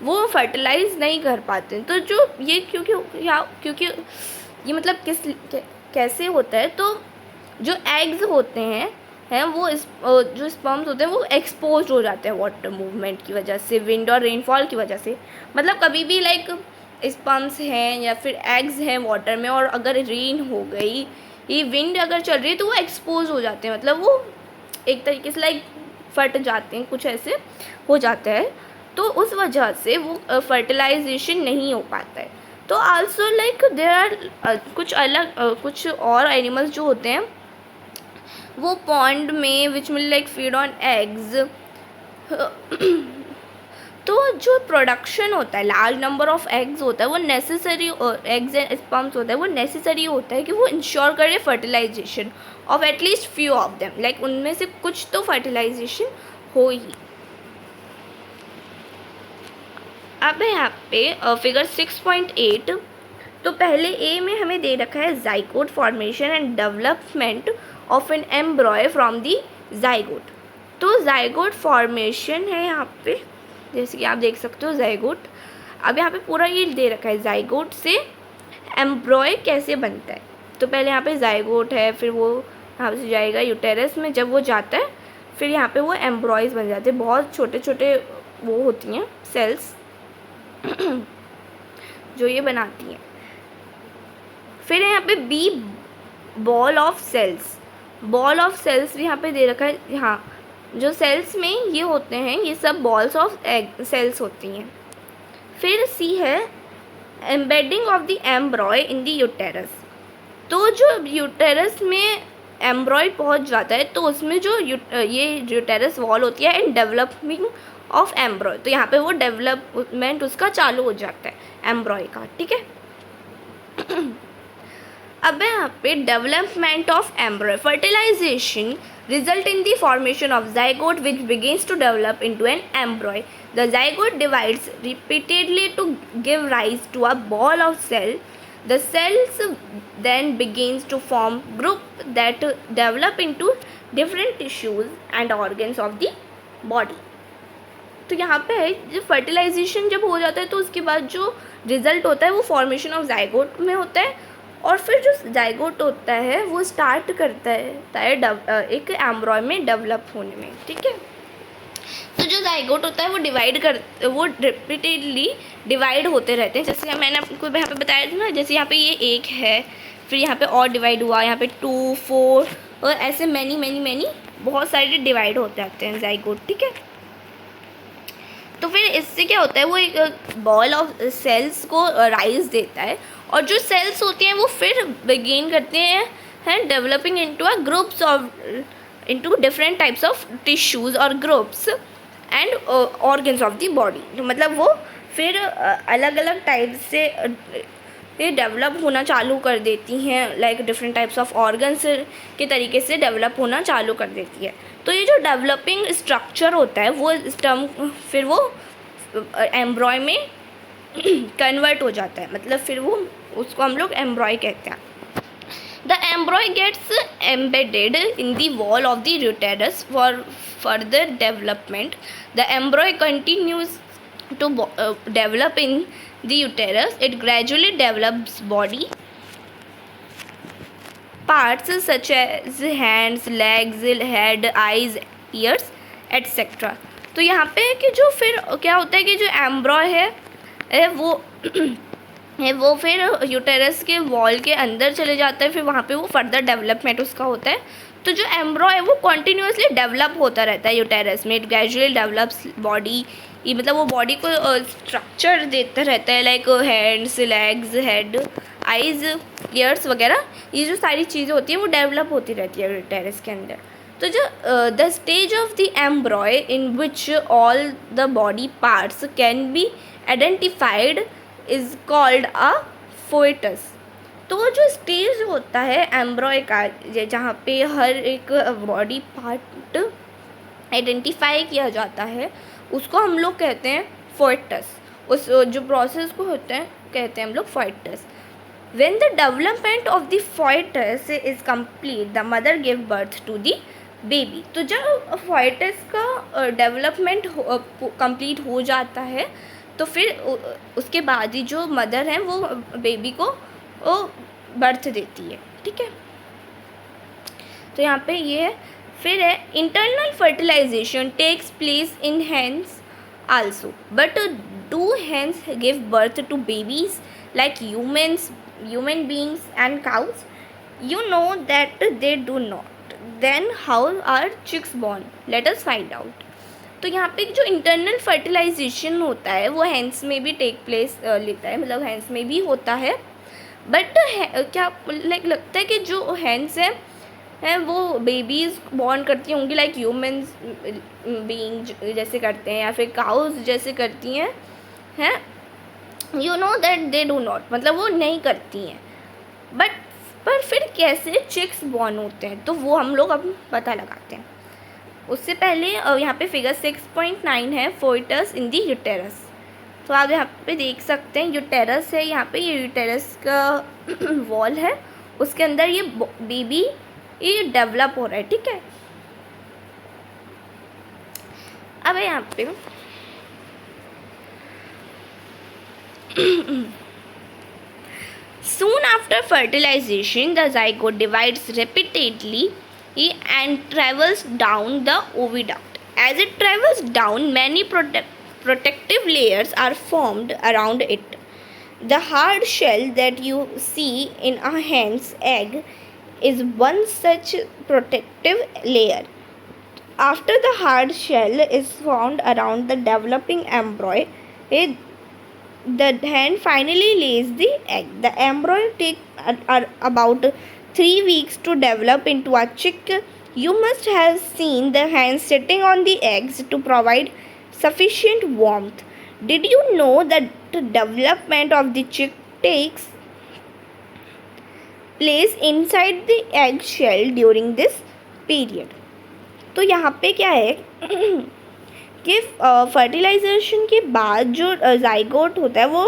S1: वो फर्टिलाइज नहीं कर पाते हैं। तो जो ये क्योंकि ये मतलब कैसे होता है, तो जो एग्स होते हैं वो जो स्पर्म्स होते हैं वो एक्सपोज हो जाते हैं वाटर मूवमेंट की वजह से, विंड और रेनफॉल की वजह से। मतलब कभी भी लाइक स्पर्म्स हैं या फिर एग्स हैं वाटर में और अगर रेन हो गई, ये विंड अगर चल रही है तो वो एक्सपोज हो जाते हैं, मतलब वो एक तरीके से लाइक फट जाते हैं, कुछ ऐसे हो जाता है। तो उस वजह से वो फर्टिलाइजेशन नहीं हो पाता है। तो आल्सो लाइक देयर आर कुछ और एनिमल्स जो होते हैं वो पॉन्ड में विच मिल लाइक फीड ऑन एग्स। तो जो प्रोडक्शन होता है लार्ज नंबर ऑफ एग्स होता है वो नेसेसरी, एग्स एंड स्पर्म्स होता है वो नेसेसरी होता है कि वो इंश्योर करे fertilisation of at least few of them, like उनमें से कुछ तो फर्टिलाइजेशन हो ही। अब यहाँ पे फिगर 6.8, तो पहले ए में हमें दे रखा है zygote formation and development of an embryo from the zygote. तो जाइगोट फॉर्मेशन है यहाँ पे, जैसे कि आप देख सकते हो जाइगोट। अब यहाँ पे पूरा ये दे रखा है जाइगोट से एम्ब्रॉय कैसे बनता है। तो पहले यहाँ पे जाइगोट है, फिर वो यहाँ से जाएगा यूटेरस में, जब वो जाता है फिर यहाँ पे वो एम्ब्रॉयज़ बन जाते हैं, बहुत छोटे छोटे वो होती हैं सेल्स जो ये बनाती हैं। फिर यहाँ पे बी ball of cells, ball of cells भी यहाँ पे दे रखा है। यहाँ जो सेल्स में ये होते हैं ये सब बॉल्स ऑफ एग सेल्स होती हैं। फिर सी है embedding of the embryo in the uterus. तो जो यूटेरस में एम्ब्रॉय पहुँच जाता है तो उसमें जो ये यूटेरस वॉल होती है एंड डेवलपिंग ऑफ एम्ब्रॉय, तो यहाँ पे वो डेवलपमेंट उसका चालू हो जाता है एम्ब्रॉय का, ठीक है। अब यहाँ पे development of embryo, fertilisation result in the formation of zygote which begins to develop into an embryo. The zygote divides repeatedly to give rise to a ball of cell. The cells then begins to form group that develop into different tissues and organs of the body. तो यहाँ पे है जब फर्टिलाइजेशन जब हो जाता है तो उसके बाद जो रिजल्ट होता है वो फॉर्मेशन ऑफ जाइगोट में होता है, और फिर जो जाइगोट होता है वो स्टार्ट करता है एक एम्ब्रॉय में डेवलप होने में, ठीक है। तो जो जाइगोट होता है वो रिपीटेडली डिवाइड होते रहते हैं, जैसे मैंने आपको यहाँ पे बताया था ना, जैसे यहाँ पे ये एक है, फिर यहाँ पे और डिवाइड हुआ, यहाँ पे 2, 4 और ऐसे मैनी बहुत सारे डिवाइड होते रहते हैं जाइगोट, ठीक है। तो फिर इससे क्या होता है वो एक बॉल ऑफ सेल्स को राइज देता है, और जो सेल्स होती हैं वो फिर बिगिन करते हैं developing into a groups of into different types of tissues और groups and organs of the body. तो मतलब वो फिर अलग अलग टाइप से डेवलप होना चालू कर देती हैं, like different types of organs के तरीके से डेवलप होना चालू कर देती है। तो ये जो डेवलपिंग स्ट्रक्चर होता है वो स्टम फिर वो एम्ब्रॉय में कन्वर्ट हो जाता है, मतलब फिर वो उसको हम लोग एम्ब्रॉय कहते हैं। The embryo gets embedded in the wall of the uterus for further development. The embryo continues to develop in the uterus. It gradually develops body parts such as hands, legs, head, eyes, ears, etc. तो यहाँ पे कि जो फिर क्या होता है कि जो एम्ब्रॉय है वो है वो फिर यूटेरस के वॉल के अंदर चले जाता है, फिर वहाँ पे वो फर्दर डेवलपमेंट उसका होता है. तो जो एम्ब्रॉय है वो कॉन्टीन्यूसली डेवलप होता रहता है यूटेरस में. इट ग्रेजुअली डेवलप्स बॉडी, ये मतलब वो बॉडी को स्ट्रक्चर देता रहता है, like hands, legs, head, eyes, years वगैरह. ये जो सारी चीज़ें होती हैं वो डेवलप होती रहती है यूटेरस के अंदर. तो जो the stage of the embryo in which all the body parts can be identified is called a foetus. तो जो स्टेज होता है एम्ब्रॉय का जहाँ पे हर एक बॉडी पार्ट आइडेंटिफाई किया जाता है उसको हम लोग कहते हैं फोएटस. उस जो प्रोसेस को होते हैं कहते हैं हम लोग फोएटस. When the development of the fetus is complete, the mother give birth to the baby. तो जब fetus का डेवलपमेंट कंप्लीट हो जाता है तो फिर उसके बाद ही जो मदर है वो बेबी को वो बर्थ देती है. ठीक है, तो यहाँ पे ये है. फिर है internal fertilisation takes place in hens also, but do hens give birth to babies like human beings and cows? You know that they do not. Then how are chicks born? Let us find out. तो यहाँ पे जो इंटरनल फर्टिलाइजेशन होता है वो हैंस में भी टेक प्लेस लेता है, मतलब हैंस में भी होता है. बट क्या लाइक लगता है कि जो हैंस है वो बेबीज़ बॉर्न करती होंगी लाइक ह्यूमन्स बीइंग जैसे करते हैं या फिर काउज जैसे करती हैं. You know that they do not, मतलब वो नहीं करती हैं. बट पर फिर कैसे चिक्स बॉर्न होते हैं तो वो हम लोग अब पता लगाते हैं. उससे पहले यहाँ पे फिगर 6.9 है फोएटस इन दी यूटेरस. तो आप यहाँ पे देख सकते हैं यूटेरस है, यहाँ पे ये यूटेरस का वॉल है, उसके अंदर ये बेबी ये डेवलप हो रहा है. ठीक है, अब यहाँ पे soon after fertilization, the zygote divides repeatedly and travels down the oviduct. As it travels down, many protective layers are formed around it. The hard shell that you see in a hen's egg is one such protective layer. After the hard shell is formed around the developing embryo, the hen finally lays the egg. The embryo takes about 3 weeks to develop into a chick. You must have seen the hen sitting on the eggs to provide sufficient warmth. Did you know that the development of the chick takes place inside the egg shell during this period? तो यहाँ पे क्या है कि फर्टिलाइजेशन के बाद जो जाइगोट होता है वो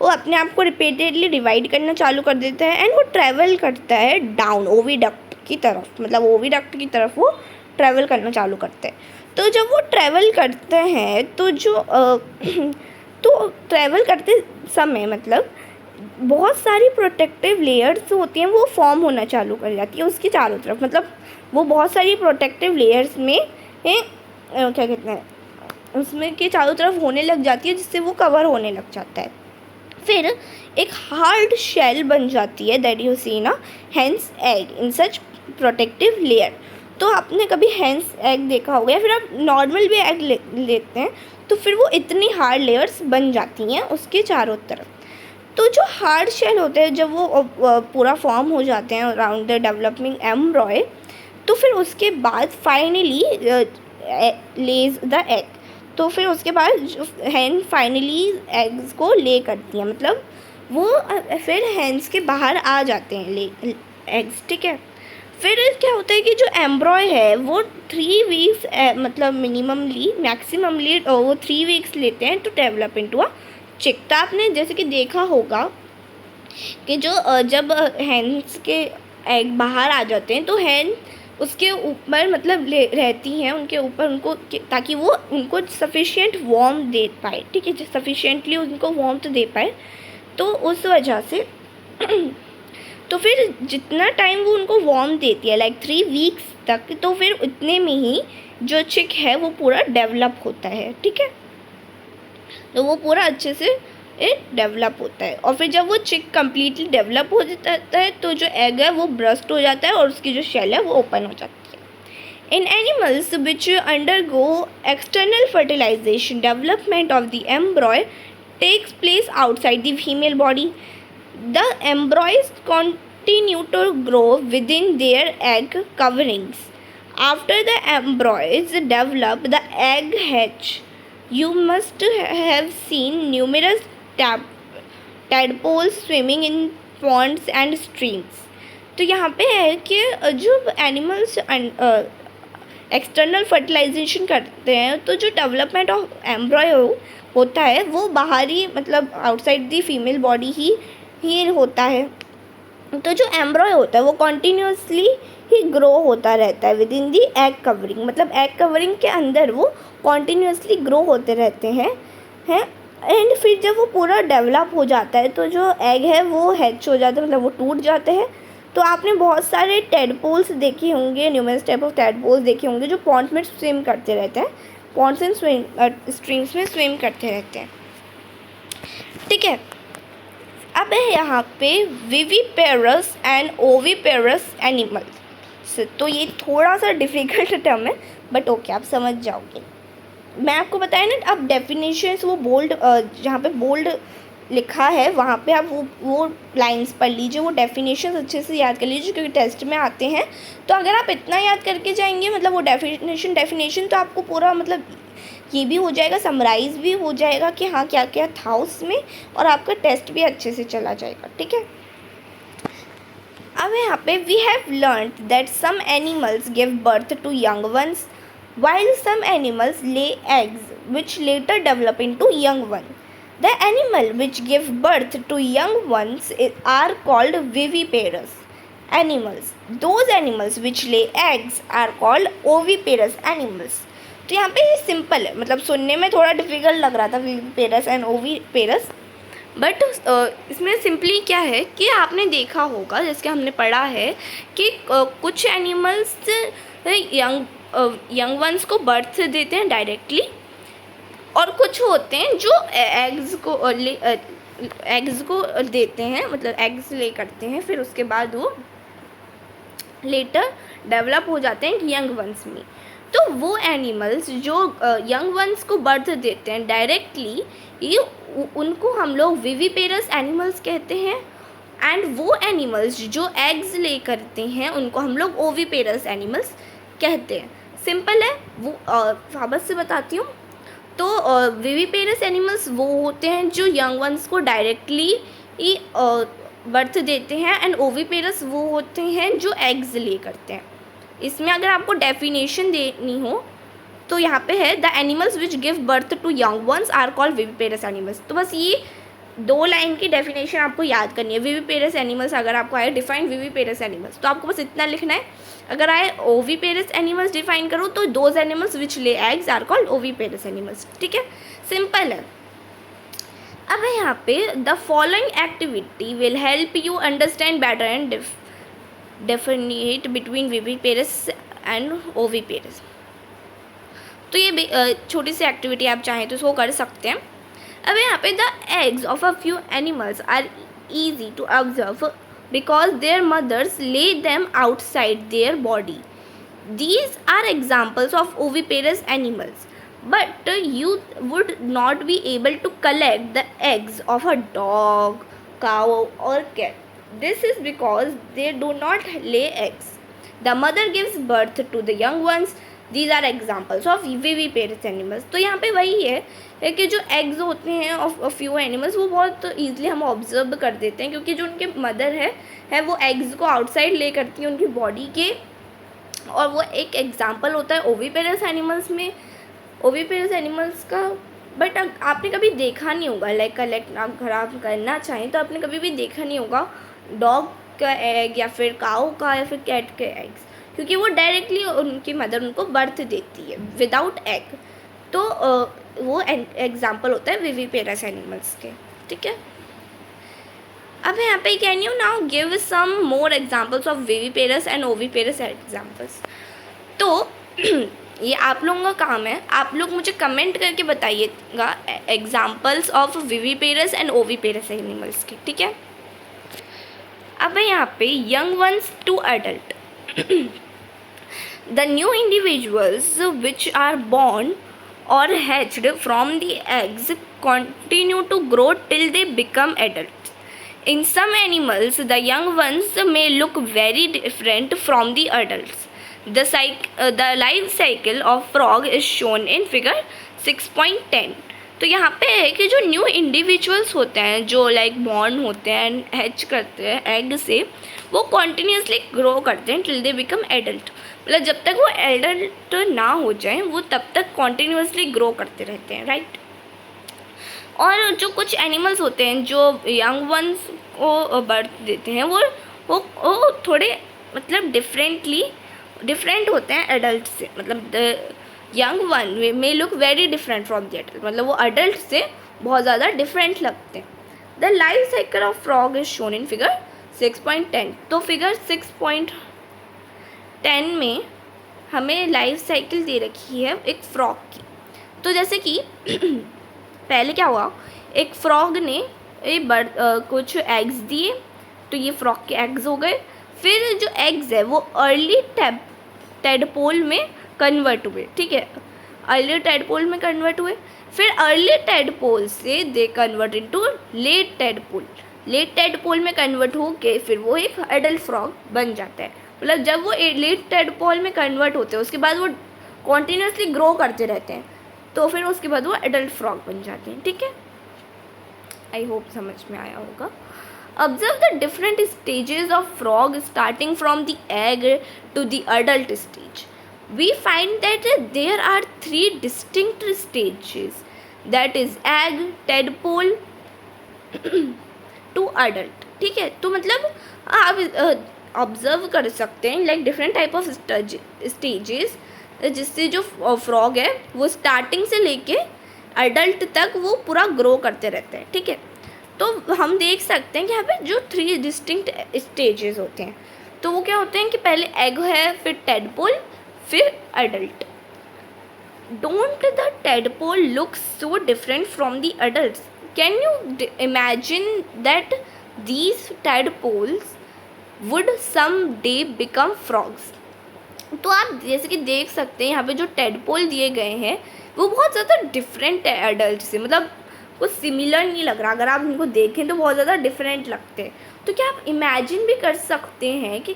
S1: अपने आप को रिपीटेडली डिवाइड करना चालू कर देता है एंड वो ट्रैवल करता है डाउन ओविडक्ट की तरफ, मतलब ओविडक्ट की तरफ वो ट्रैवल करना चालू करता है. तो जब वो ट्रैवल करते हैं तो जो तो ट्रैवल करते समय मतलब बहुत सारी प्रोटेक्टिव लेयर्स होती हैं वो फॉर्म होना चालू कर जाती है उसके चारों तरफ. मतलब वो बहुत सारी प्रोटेक्टिव लेयर्स में क्या कहते हैं उसमें के चारों तरफ होने लग जाती है जिससे वो कवर होने लग जाता है. फिर एक हार्ड शेल बन जाती है दैट यू सी ना हेंस एग इन सच प्रोटेक्टिव लेयर. तो आपने कभी हेंस एग देखा होगा या फिर आप नॉर्मल भी एग लेते हैं तो फिर वो इतनी हार्ड लेयर्स बन जाती हैं उसके चारों तरफ. तो जो हार्ड शेल होते हैं जब वो पूरा फॉर्म हो जाते हैं अराउंड द डेवलपिंग एम्ब्रॉय तो फिर उसके बाद फाइनली लेज द एग. तो फिर उसके बाद हैन फाइनली एग्स को ले करती हैं, मतलब वो फिर हैंस के बाहर आ जाते हैं ले एग्स. ठीक है, फिर क्या होता है कि जो एम्ब्रॉय है वो 3 वीक्स मतलब मैक्सिममली वो 3 वीक्स लेते हैं टू डेवलप इनटू अ चिक. तो आपने जैसे कि देखा होगा कि जो जब हैंस के एग बाहर आ जाते हैं तो हैन उसके ऊपर मतलब रहती हैं, उनके ऊपर उनको, ताकि वो उनको सफिशिएंट वार्म दे पाए, ठीक है, सफिशिएंटली उनको वार्म तो दे पाए। तो उस वजह से तो फिर जितना टाइम वो उनको वार्म देती है, लाइक 3 वीक्स तक, तो फिर उतने में ही जो चिक है वो पूरा डेवलप होता है, ठीक है। तो वो पूरा अच्छे से डेवलप होता है, और फिर जब वो चिक कम्प्लीटली डेवलप हो जाता है तो जो एग है वो ब्रस्ट हो जाता है और उसकी जो शेल है वो ओपन हो जाती है। In animals which undergo external fertilisation, development of the embryo takes place outside the female body. The embryos continue to grow within their egg coverings. After the embryos develop, the egg hatch. You must have seen numerous tadpoles swimming in ponds and streams. तो यहाँ पे है कि जो एनिमल्स एक्सटर्नल फर्टिलाइजेशन करते हैं, तो जो डेवलपमेंट ऑफ एम्ब्रॉय होता है वो बाहरी, मतलब आउटसाइड दी फीमेल बॉडी ही होता है। तो जो एम्ब्रॉय होता है वो कॉन्टीन्यूसली ही ग्रो होता रहता है with in the egg covering, मतलब एग कवरिंग के अंदर वो कॉन्टीन्यूसली ग्रो होते रहते हैं एंड फिर जब वो पूरा डेवलप हो जाता है तो जो एग है वो हैच हो जाता है, मतलब वो टूट जाते हैं। तो आपने बहुत सारे टेडपोल्स देखे होंगे, न्यूमरस टाइप ऑफ टेडपोल्स देखे होंगे जो पॉन्ड में स्विम करते रहते हैं, पॉन्ड्स एंड स्ट्रीम्स में स्विम करते रहते हैं, ठीक है। अब है यहाँ पे विविपेरस एंड ओविपेरस एनिमल्स। तो ये थोड़ा सा डिफ़िकल्ट टर्म है, बट ओके आप समझ जाओगे। मैं आपको बताया ना, अब डेफिनेशंस वो बोल्ड, जहाँ पे बोल्ड लिखा है वहाँ पे आप वो लाइंस पढ़ लीजिए, वो डेफिनेशंस अच्छे से याद कर लीजिए क्योंकि टेस्ट में आते हैं। तो अगर आप इतना याद करके जाएंगे, मतलब वो डेफिनेशन तो आपको पूरा, मतलब ये भी हो जाएगा, समराइज भी हो जाएगा कि हाँ क्या क्या था उसमें, और आपका टेस्ट भी अच्छे से चला जाएगा, ठीक है। अब यहाँ पे we have learned that some animals give birth to young ones while some animals lay eggs which later develop into young ones. The animal which give birth to young ones are called viviparous animals. Those animals which lay eggs are called oviparous animals. तो यहाँ पे ये सिंपल है, मतलब सुनने में थोड़ा डिफिकल्ट लग रहा था विविपेरस एंड ओविपेरस, बट इसमें सिंपली क्या है कि आपने देखा होगा, जैसे हमने पढ़ा है कि कुछ एनिमल्स यंग वंस को बर्थ देते हैं डायरेक्टली, और कुछ होते हैं जो एग्स को देते हैं, मतलब एग्स ले करते हैं, फिर उसके बाद वो लेटर डेवलप हो जाते हैं यंग वंस में। तो वो एनिमल्स जो यंग वंस को बर्थ देते हैं डायरेक्टली, ये उनको हम लोग विविपेरस एनिमल्स कहते हैं, एंड वो एनिमल्स जो एग्स ले करते हैं उनको हम लोग ओविपेरस एनिमल्स कहते हैं। सिंपल है, वो वापस से बताती हूँ। तो विविपेरस एनिमल्स वो होते हैं जो यंग वंस को डायरेक्टली बर्थ देते हैं, एंड ओविपेरस वो होते हैं जो एग्स ले करते हैं। इसमें अगर आपको डेफिनेशन देनी हो तो यहाँ पे है, the animals which give birth to young ones are called viviparous animals. तो बस ये 2 लाइन की डेफिनेशन आपको याद करनी है। विविपेरस एनिमल्स अगर आपको आए डिफाइन विविपेरस एनिमल्स, तो आपको बस इतना लिखना है। अगर आए ओविपेरस एनिमल्स डिफाइन करो तो those animals which lay eggs are called oviparous animals, ठीक है, सिंपल है। अब यहाँ पे the following activity will help you understand better and differentiate between viviparous and oviparous. तो ये छोटी सी एक्टिविटी आप चाहें तो इसको कर सकते हैं। अब यहाँ पे the eggs of a few animals are easy to observe because their mothers lay them outside their body. These are examples of oviparous animals, but you would not be able to collect the eggs of a dog, cow or cat. This is because they do not lay eggs. The mother gives birth to the young ones. These are examples of viviparous animals. तो यहाँ पे वही है कि जो एग्स होते हैं ऑफ फ्यू एनिमल्स वो बहुत ईजिली हम ऑब्जर्व कर देते हैं, क्योंकि जो उनके मदर है वो एग्स को आउटसाइड ले करती हैं उनकी बॉडी के, और वो एक एग्जांपल होता है ओविपेरस एनिमल्स में, ओविपेरस एनिमल्स का। बट आपने कभी देखा नहीं होगा, लाइक कलेक्ट अगर आप करना चाहें तो आपने कभी भी देखा नहीं होगा डॉग का एग या फिर काऊ का या फिर कैट के एग्स, क्योंकि वो डायरेक्टली उनकी मदर उनको बर्थ देती है विदाउट एग। तो वो एग्जाम्पल होता है विविपेरस एनिमल्स के, ठीक है। अब यहाँ पे can you now give some more examples of viviparous and oviparous examples. तो ये आप लोगों का काम है, आप लोग मुझे कमेंट करके बताइएगा examples of viviparous and oviparous animals के, ठीक है। अब यहाँ पे young ones to adult, the new individuals which are born or hatched from the eggs continue to grow till they become adults. In some animals, the young ones may look very different from the adults. The life cycle of frog is shown in figure 6.10. तो यहाँ पे है कि जो न्यू इंडिविजुअल्स होते हैं, जो लाइक बॉर्न होते हैं, हैच करते हैं एग से, वो कॉन्टीन्यूसली ग्रो करते हैं टिल दे बिकम एडल्ट। मतलब जब तक वो एडल्ट ना हो जाए वो तब तक कॉन्टीन्यूसली ग्रो करते रहते हैं, राइट। और जो कुछ एनिमल्स होते हैं जो यंग वंस को बर्थ देते हैं वो थोड़े मतलब डिफरेंट होते हैं एडल्ट से। मतलब the young one may look very different from the adult, मतलब वो अडल्ट से बहुत ज़्यादा डिफरेंट लगते हैं। The life cycle of frog is shown in figure 6.10। तो फिगर 6.10 में हमें लाइफ साइकिल दे रखी है एक फ्रॉग की। तो जैसे कि पहले क्या हुआ, एक फ्रॉग ने कुछ एग्स दिए, तो ये फ्रॉग के एग्स हो गए। फिर जो एग्स है वो अर्ली टेडपोल में कन्वर्ट हुए, ठीक है, अर्ली टेडपोल में कन्वर्ट हुए। फिर अर्ली टेडपोल से they convert into late tadpole, late tadpole में कन्वर्ट हो के फिर वो एक एडल्ट फ्रॉग बन जाता है। मतलब जब वो लेट टेडपोल में कन्वर्ट होते हैं उसके बाद वो कॉन्टीन्यूसली ग्रो करते रहते हैं, तो फिर उसके बाद वो एडल्ट फ्रॉग बन जाते हैं, ठीक है। आई होप समझ में आया होगा। Observe the different stages of frog starting from the egg to the adult stage. We find that there are 3 distinct stages, that is egg, tadpole to adult, ठीक है। तो मतलब आप ऑब्जर्व कर सकते हैं like different type of stages, जिससे जो फ्रॉग है वो स्टार्टिंग से लेके अडल्ट तक वो पूरा ग्रो करते रहते हैं, ठीक है। तो हम देख सकते हैं कि यहाँ पे जो 3 डिस्टिंक्ट स्टेजेस होते हैं, तो वो क्या होते हैं कि पहले एग है, फिर टेडपोल, फिर adult. Don't the tadpole look so different from the adult? Can you imagine that these tadpoles would some day become frogs? तो आप जैसे कि देख सकते हैं यहाँ पे जो टेडपोल दिए गए हैं वो बहुत ज़्यादा डिफरेंट है एडल्ट से, मतलब कुछ सिमिलर नहीं लग रहा। अगर आप इनको देखें तो बहुत ज़्यादा डिफरेंट लगते हैं। तो क्या आप इमेजिन भी कर सकते हैं कि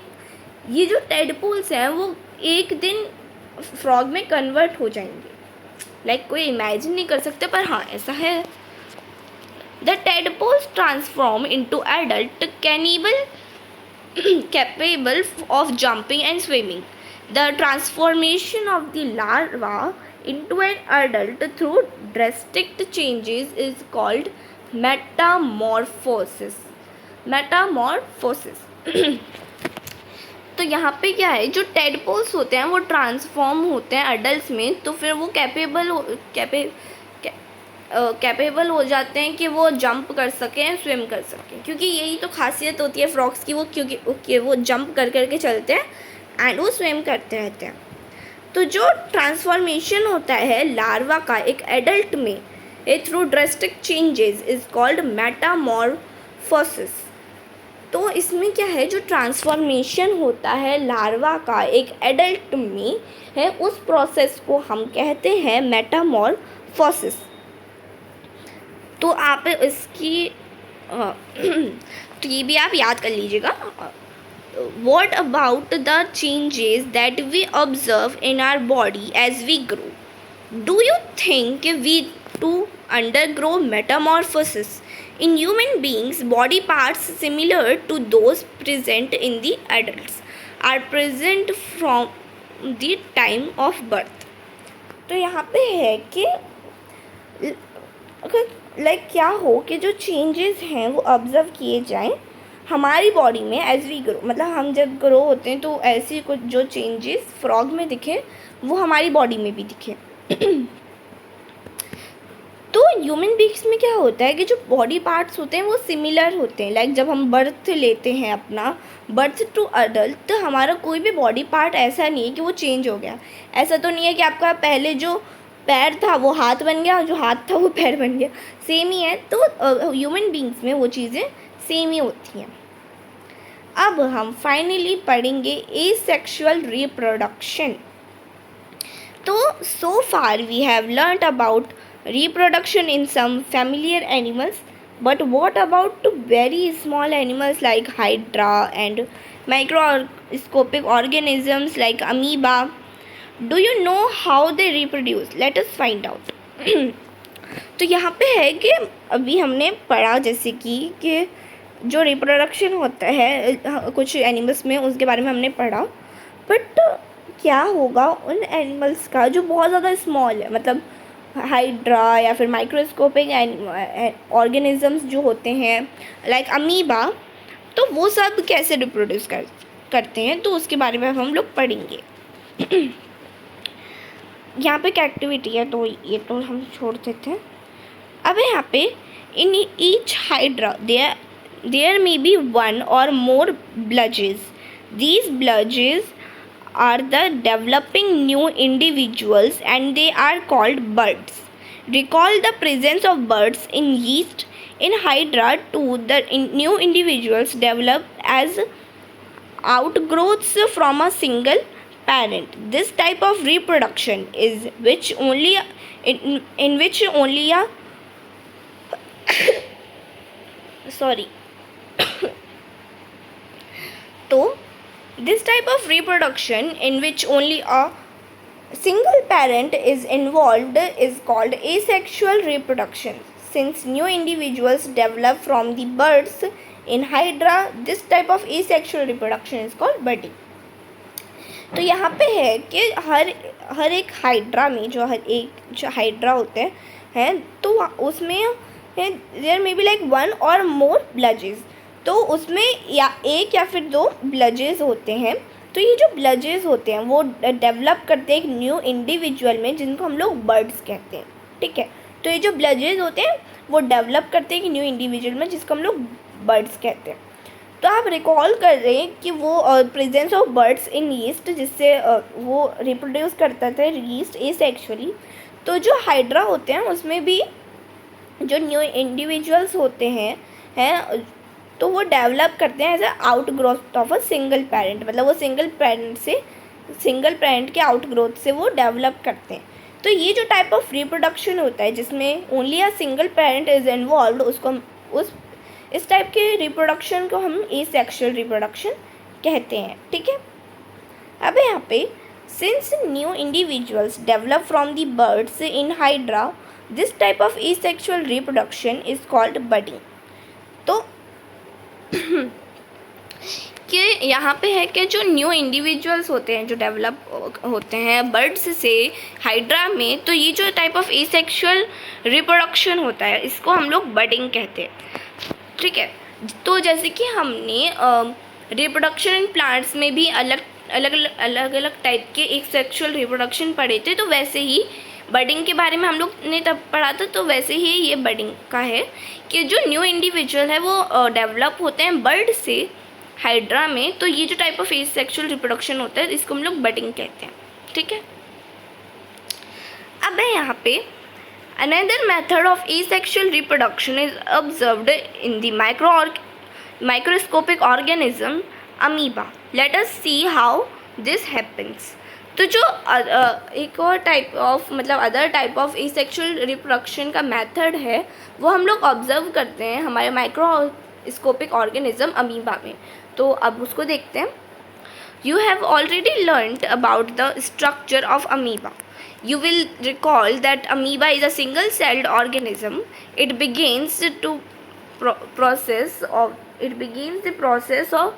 S1: ये जो टेडपोल्स हैं वो एक दिन फ्रॉग में कन्वर्ट हो जाएंगे? लाइक कोई इमेजिन नहीं कर सकते, पर हाँ ऐसा है। The tadpoles transform into adult capable of jumping and swimming. The transformation of the larva into an adult through drastic changes is called metamorphosis. तो यहाँ पे क्या है, जो टेडपोल्स होते हैं वो ट्रांसफॉर्म होते हैं अडल्ट में, तो फिर वो कैपेबल हो जाते हैं कि वो जंप कर सकें, स्विम कर सकें, क्योंकि यही तो खासियत होती है फ्रॉग्स की, वो क्योंकि वो जंप कर करके चलते हैं एंड वो स्विम करते रहते हैं। तो जो ट्रांसफॉर्मेशन होता है लार्वा का एक एडल्ट में through drastic changes is called Metamorphosis. तो इसमें क्या है, जो ट्रांसफॉर्मेशन होता है लार्वा का एक एडल्ट में है, उस प्रोसेस को हम कहते हैं मेटामॉर्फोसिस। तो आप इसकी तो ये भी आप याद कर लीजिएगा। What about the changes that we observe in our body as we grow? Do you think we too undergo metamorphosis? In human beings, body parts similar to those present in the adults are present from the time of birth. तो यहाँ पे है कि अगर लाइक क्या हो कि जो चेंजेस हैं वो ऑब्ज़र्व किए जाएं हमारी बॉडी में एज वी ग्रो, मतलब हम जब ग्रो होते हैं तो ऐसी कुछ जो चेंजेस फ्रॉग में दिखे वो हमारी बॉडी में भी दिखे। तो ह्यूमन बीइंग्स में क्या होता है कि जो बॉडी पार्ट्स होते हैं वो सिमिलर होते हैं। लाइक जब हम बर्थ लेते हैं अपना, बर्थ टू अडल्ट, तो हमारा कोई भी बॉडी पार्ट ऐसा नहीं है कि वो चेंज हो गया। ऐसा तो नहीं है कि आपका पहले जो पैर था वो हाथ बन गया और जो हाथ था वो पैर बन गया, सेम ही है। तो ह्यूमन बीइंग्स में वो चीज़ें सेम ही होती हैं। अब हम फाइनली पढ़ेंगे एसेक्सुअल रिप्रोडक्शन। तो so far we have learned about reproduction in some familiar animals, but what about very small animals like hydra and microscopic organisms like amoeba? Do you know how they reproduce? Let us find out. तो यहाँ पे है कि अभी हमने पढ़ा जैसे कि जो रिप्रोडक्शन होता है कुछ एनिमल्स में, उसके बारे में हमने पढ़ा, बट क्या होगा उन एनिमल्स का जो बहुत ज़्यादा स्मॉल है, मतलब हाइड्रा या फिर माइक्रोस्कोपिक ऑर्गेनिजम्स जो होते हैं लाइक अमीबा, तो वो सब कैसे रिप्रोड्यूस करते हैं, तो उसके बारे में हम लोग पढ़ेंगे। यहाँ पे एक एक्टिविटी है तो ये तो हम छोड़ देते हैं। अब यहाँ पे in each hydra there may be one or more bulges. These bulges are the developing new individuals and they are called buds. Recall the presence of buds in yeast in hydra too. The new individuals develop as outgrowths from a single parent. This type of reproduction is which only in which only a sorry तो this type of reproduction in which only a single parent is involved is called asexual reproduction. Since new individuals develop from the buds in hydra, this type of asexual reproduction is called budding. तो यहाँ पे है कि हर एक हाइड्रा में जो हाइड्रा होते हैं तो उसमें there may be like one or more bulges, तो उसमें या एक या फिर दो ब्लजेस होते हैं। तो ये जो ब्लजेस होते हैं वो डेवलप करते हैं एक न्यू इंडिविजुअल में जिनको हम लोग बर्ड्स कहते हैं, ठीक है। तो ये जो ब्लजेस होते हैं वो डेवलप करते हैं एक न्यू इंडिविजुअल में जिसको हम लोग बर्ड्स कहते हैं। तो आप रिकॉल कर रहे हैं कि वो presence of birds in yeast, जिससे वो रिप्रोड्यूस करता था यीस्ट एसेक्सुअली। तो जो हाइड्रा होते हैं उसमें भी जो न्यू इंडिविजुअल्स होते हैं तो वो डेवलप करते हैं as a outgrowth of a single parent, मतलब वो सिंगल पेरेंट के आउट ग्रोथ से वो डेवलप करते हैं। तो ये जो टाइप ऑफ रिप्रोडक्शन होता है जिसमें only a single parent is involve, उसको इस टाइप के रिप्रोडक्शन को हम एसेक्सुअल रिप्रोडक्शन कहते हैं, ठीक है। अब यहाँ पे since new individuals develop from the birds in hydra, this type of asexual reproduction is called budding. तो कि यहाँ पे है कि जो न्यू इंडिविजुअल्स होते हैं जो डेवलप होते हैं बर्ड्स से हाइड्रा में, तो ये जो टाइप ऑफ एसेक्सुअल रिप्रोडक्शन होता है इसको हम लोग बडिंग कहते हैं, ठीक है। तो जैसे कि हमने रिप्रोडक्शन इन प्लांट्स में भी अलग अलग टाइप के एसेक्सुअल रिप्रोडक्शन पढ़े थे, तो वैसे ही बडिंग के बारे में हम लोग ने तब पढ़ा था। तो वैसे ही ये बडिंग का है कि जो न्यू इंडिविजुअल है वो डेवलप होते हैं बर्ड से हाइड्रा में। तो ये जो टाइप ऑफ एसेक्सुअल रिप्रोडक्शन होता है इसको हम लोग बडिंग कहते हैं, ठीक है। अब है यहाँ पे another method of asexual reproduction is observed in the microscopic organism amoeba. Let us see how this happens. तो जो एक और टाइप ऑफ मतलब other type of asexual reproduction का मेथड है वो हम लोग ऑब्जर्व करते हैं हमारे माइक्रोस्कोपिक ऑर्गेनिज्म अमीबा में। तो अब उसको देखते हैं। You have already learned about the structure of amoeba. You will recall that amoeba is a single-celled organism. It begins the process of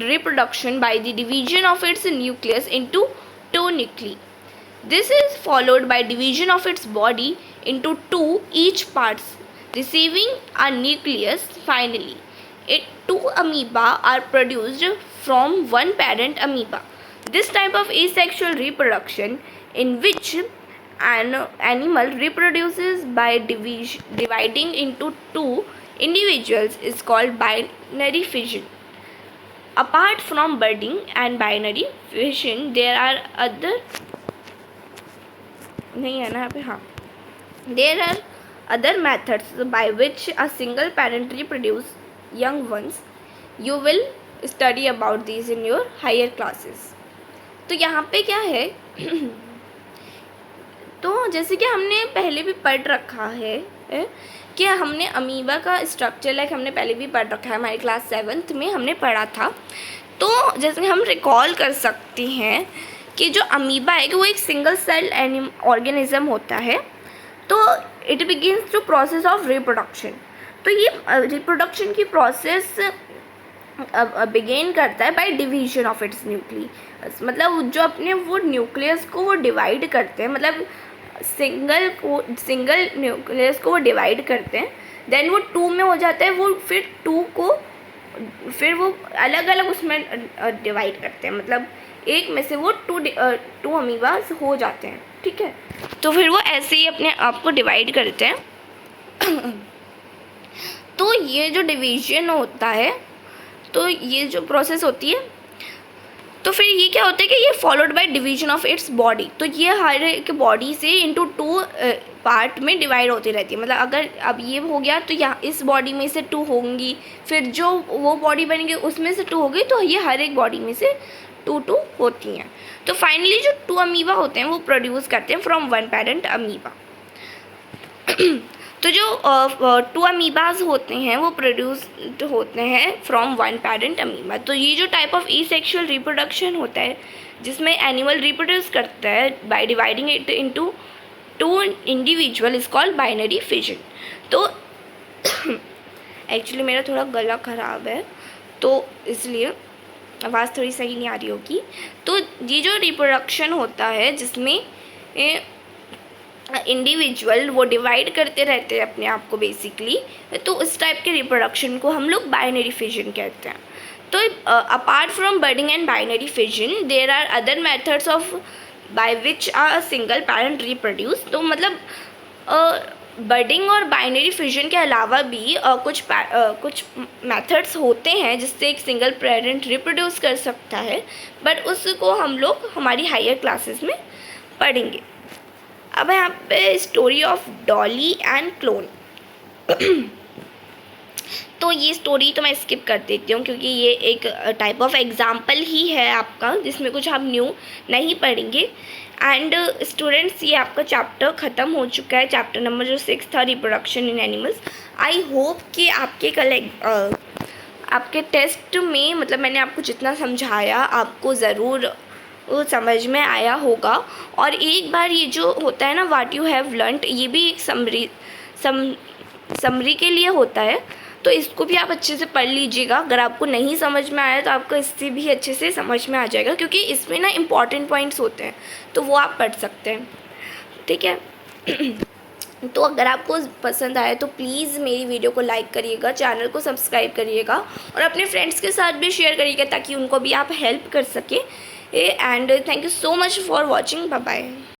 S1: reproduction by the division of its nucleus into two nuclei. This is followed by division of its body into two each parts, receiving a nucleus finally. two amoeba are produced from one parent amoeba. This type of asexual reproduction, in which an animal reproduces by dividing into two individuals, is called binary fission. Apart from budding and binary fission, there are other नहीं है ना यहाँ पे, हाँ, there are other methods by which a single parent reproduce young ones. You will study about these in your higher classes. तो यहाँ पे क्या है तो जैसे कि हमने पहले भी पढ़ रखा है कि हमने अमीबा का स्ट्रक्चर लाइक हमने पहले भी पढ़ रखा है, हमारी क्लास 7th में हमने पढ़ा था. तो जैसे कि हम रिकॉल कर सकते हैं कि जो अमीबा है कि वो एक सिंगल सेल ऑर्गेनिज्म होता है. तो it begins to process of reproduction. तो ये रिप्रोडक्शन की प्रोसेस बिगेन करता है by division of its nucleus. मतलब जो अपने वो न्यूक्लियस को वो डिवाइड करते हैं, मतलब सिंगल न्यूक्लियस को वो डिवाइड करते हैं, देन वो 2 में हो जाता है. वो फिर 2 को फिर वो अलग अलग उसमें डिवाइड करते हैं, मतलब एक में से वो 2 अमीबास हो जाते हैं. ठीक है, तो फिर वो ऐसे ही अपने आप को डिवाइड करते हैं. तो ये जो डिवीजन होता है, तो ये जो प्रोसेस होती है, तो फिर ये क्या होता है कि ये followed by division of its body. तो ये हर एक बॉडी से इनटू 2 पार्ट में डिवाइड होती रहती है. मतलब अगर अब ये हो गया तो यहाँ इस बॉडी में से 2 होंगी, फिर जो वो बॉडी बनेगी उसमें से 2 हो गई, तो ये हर एक बॉडी में से 2 होती हैं. तो फाइनली जो 2 अमीबा होते हैं वो प्रोड्यूस करते हैं फ्रॉम वन पेरेंट अमीबा. तो जो 2 अमीबाज होते हैं वो प्रोड्यूस होते हैं फ्रॉम वन पेरेंट अमीबा. तो ये जो टाइप ऑफ एसेक्सुअल रिप्रोडक्शन होता है जिसमें एनिमल रिप्रोड्यूस करता है by dividing it into 2 individual, is called binary fission. तो एक्चुअली मेरा थोड़ा गला ख़राब है तो इसलिए आवाज़ थोड़ी सही नहीं आ रही होगी. तो ये जो रिप्रोडक्शन होता है जिसमें इंडिविजुअल वो डिवाइड करते रहते हैं अपने आप को बेसिकली, तो उस टाइप के रिप्रोडक्शन को हम लोग बाइनरी फिजन कहते हैं. तो apart from budding and binary fission there are other methods of by which a single parent reproduce. तो मतलब बर्डिंग और बाइनरी फिजन के अलावा भी कुछ मेथड्स होते हैं जिससे एक सिंगल पेरेंट रिप्रोड्यूस कर सकता है, बट उसको हम लोग हमारी हायर क्लासेस में पढ़ेंगे. अब यहाँ पे story of Dolly and clone. तो ये स्टोरी तो मैं स्किप कर देती हूँ क्योंकि ये एक टाइप ऑफ एग्जाम्पल ही है आपका जिसमें कुछ आप न्यू नहीं पढ़ेंगे. एंड स्टूडेंट्स, ये आपका चैप्टर ख़त्म हो चुका है, चैप्टर नंबर जो 6 था, reproduction in animals. I hope कि आपके टेस्ट में मतलब मैंने आपको जितना समझाया आपको ज़रूर वो समझ में आया होगा. और एक बार ये जो होता है ना व्हाट यू हैव लर्नड, ये भी एक समरी के लिए होता है, तो इसको भी आप अच्छे से पढ़ लीजिएगा. अगर आपको नहीं समझ में आया तो आपको इससे भी अच्छे से समझ में आ जाएगा क्योंकि इसमें ना इम्पॉर्टेंट पॉइंट्स होते हैं, तो वो आप पढ़ सकते हैं. ठीक है. तो अगर आपको पसंद आए तो प्लीज़ मेरी वीडियो को लाइक करिएगा, चैनल को सब्सक्राइब करिएगा और अपने फ्रेंड्स के साथ भी शेयर करिएगा ताकि उनको भी आप हेल्प कर सकें. And thank you so much for watching. Bye bye.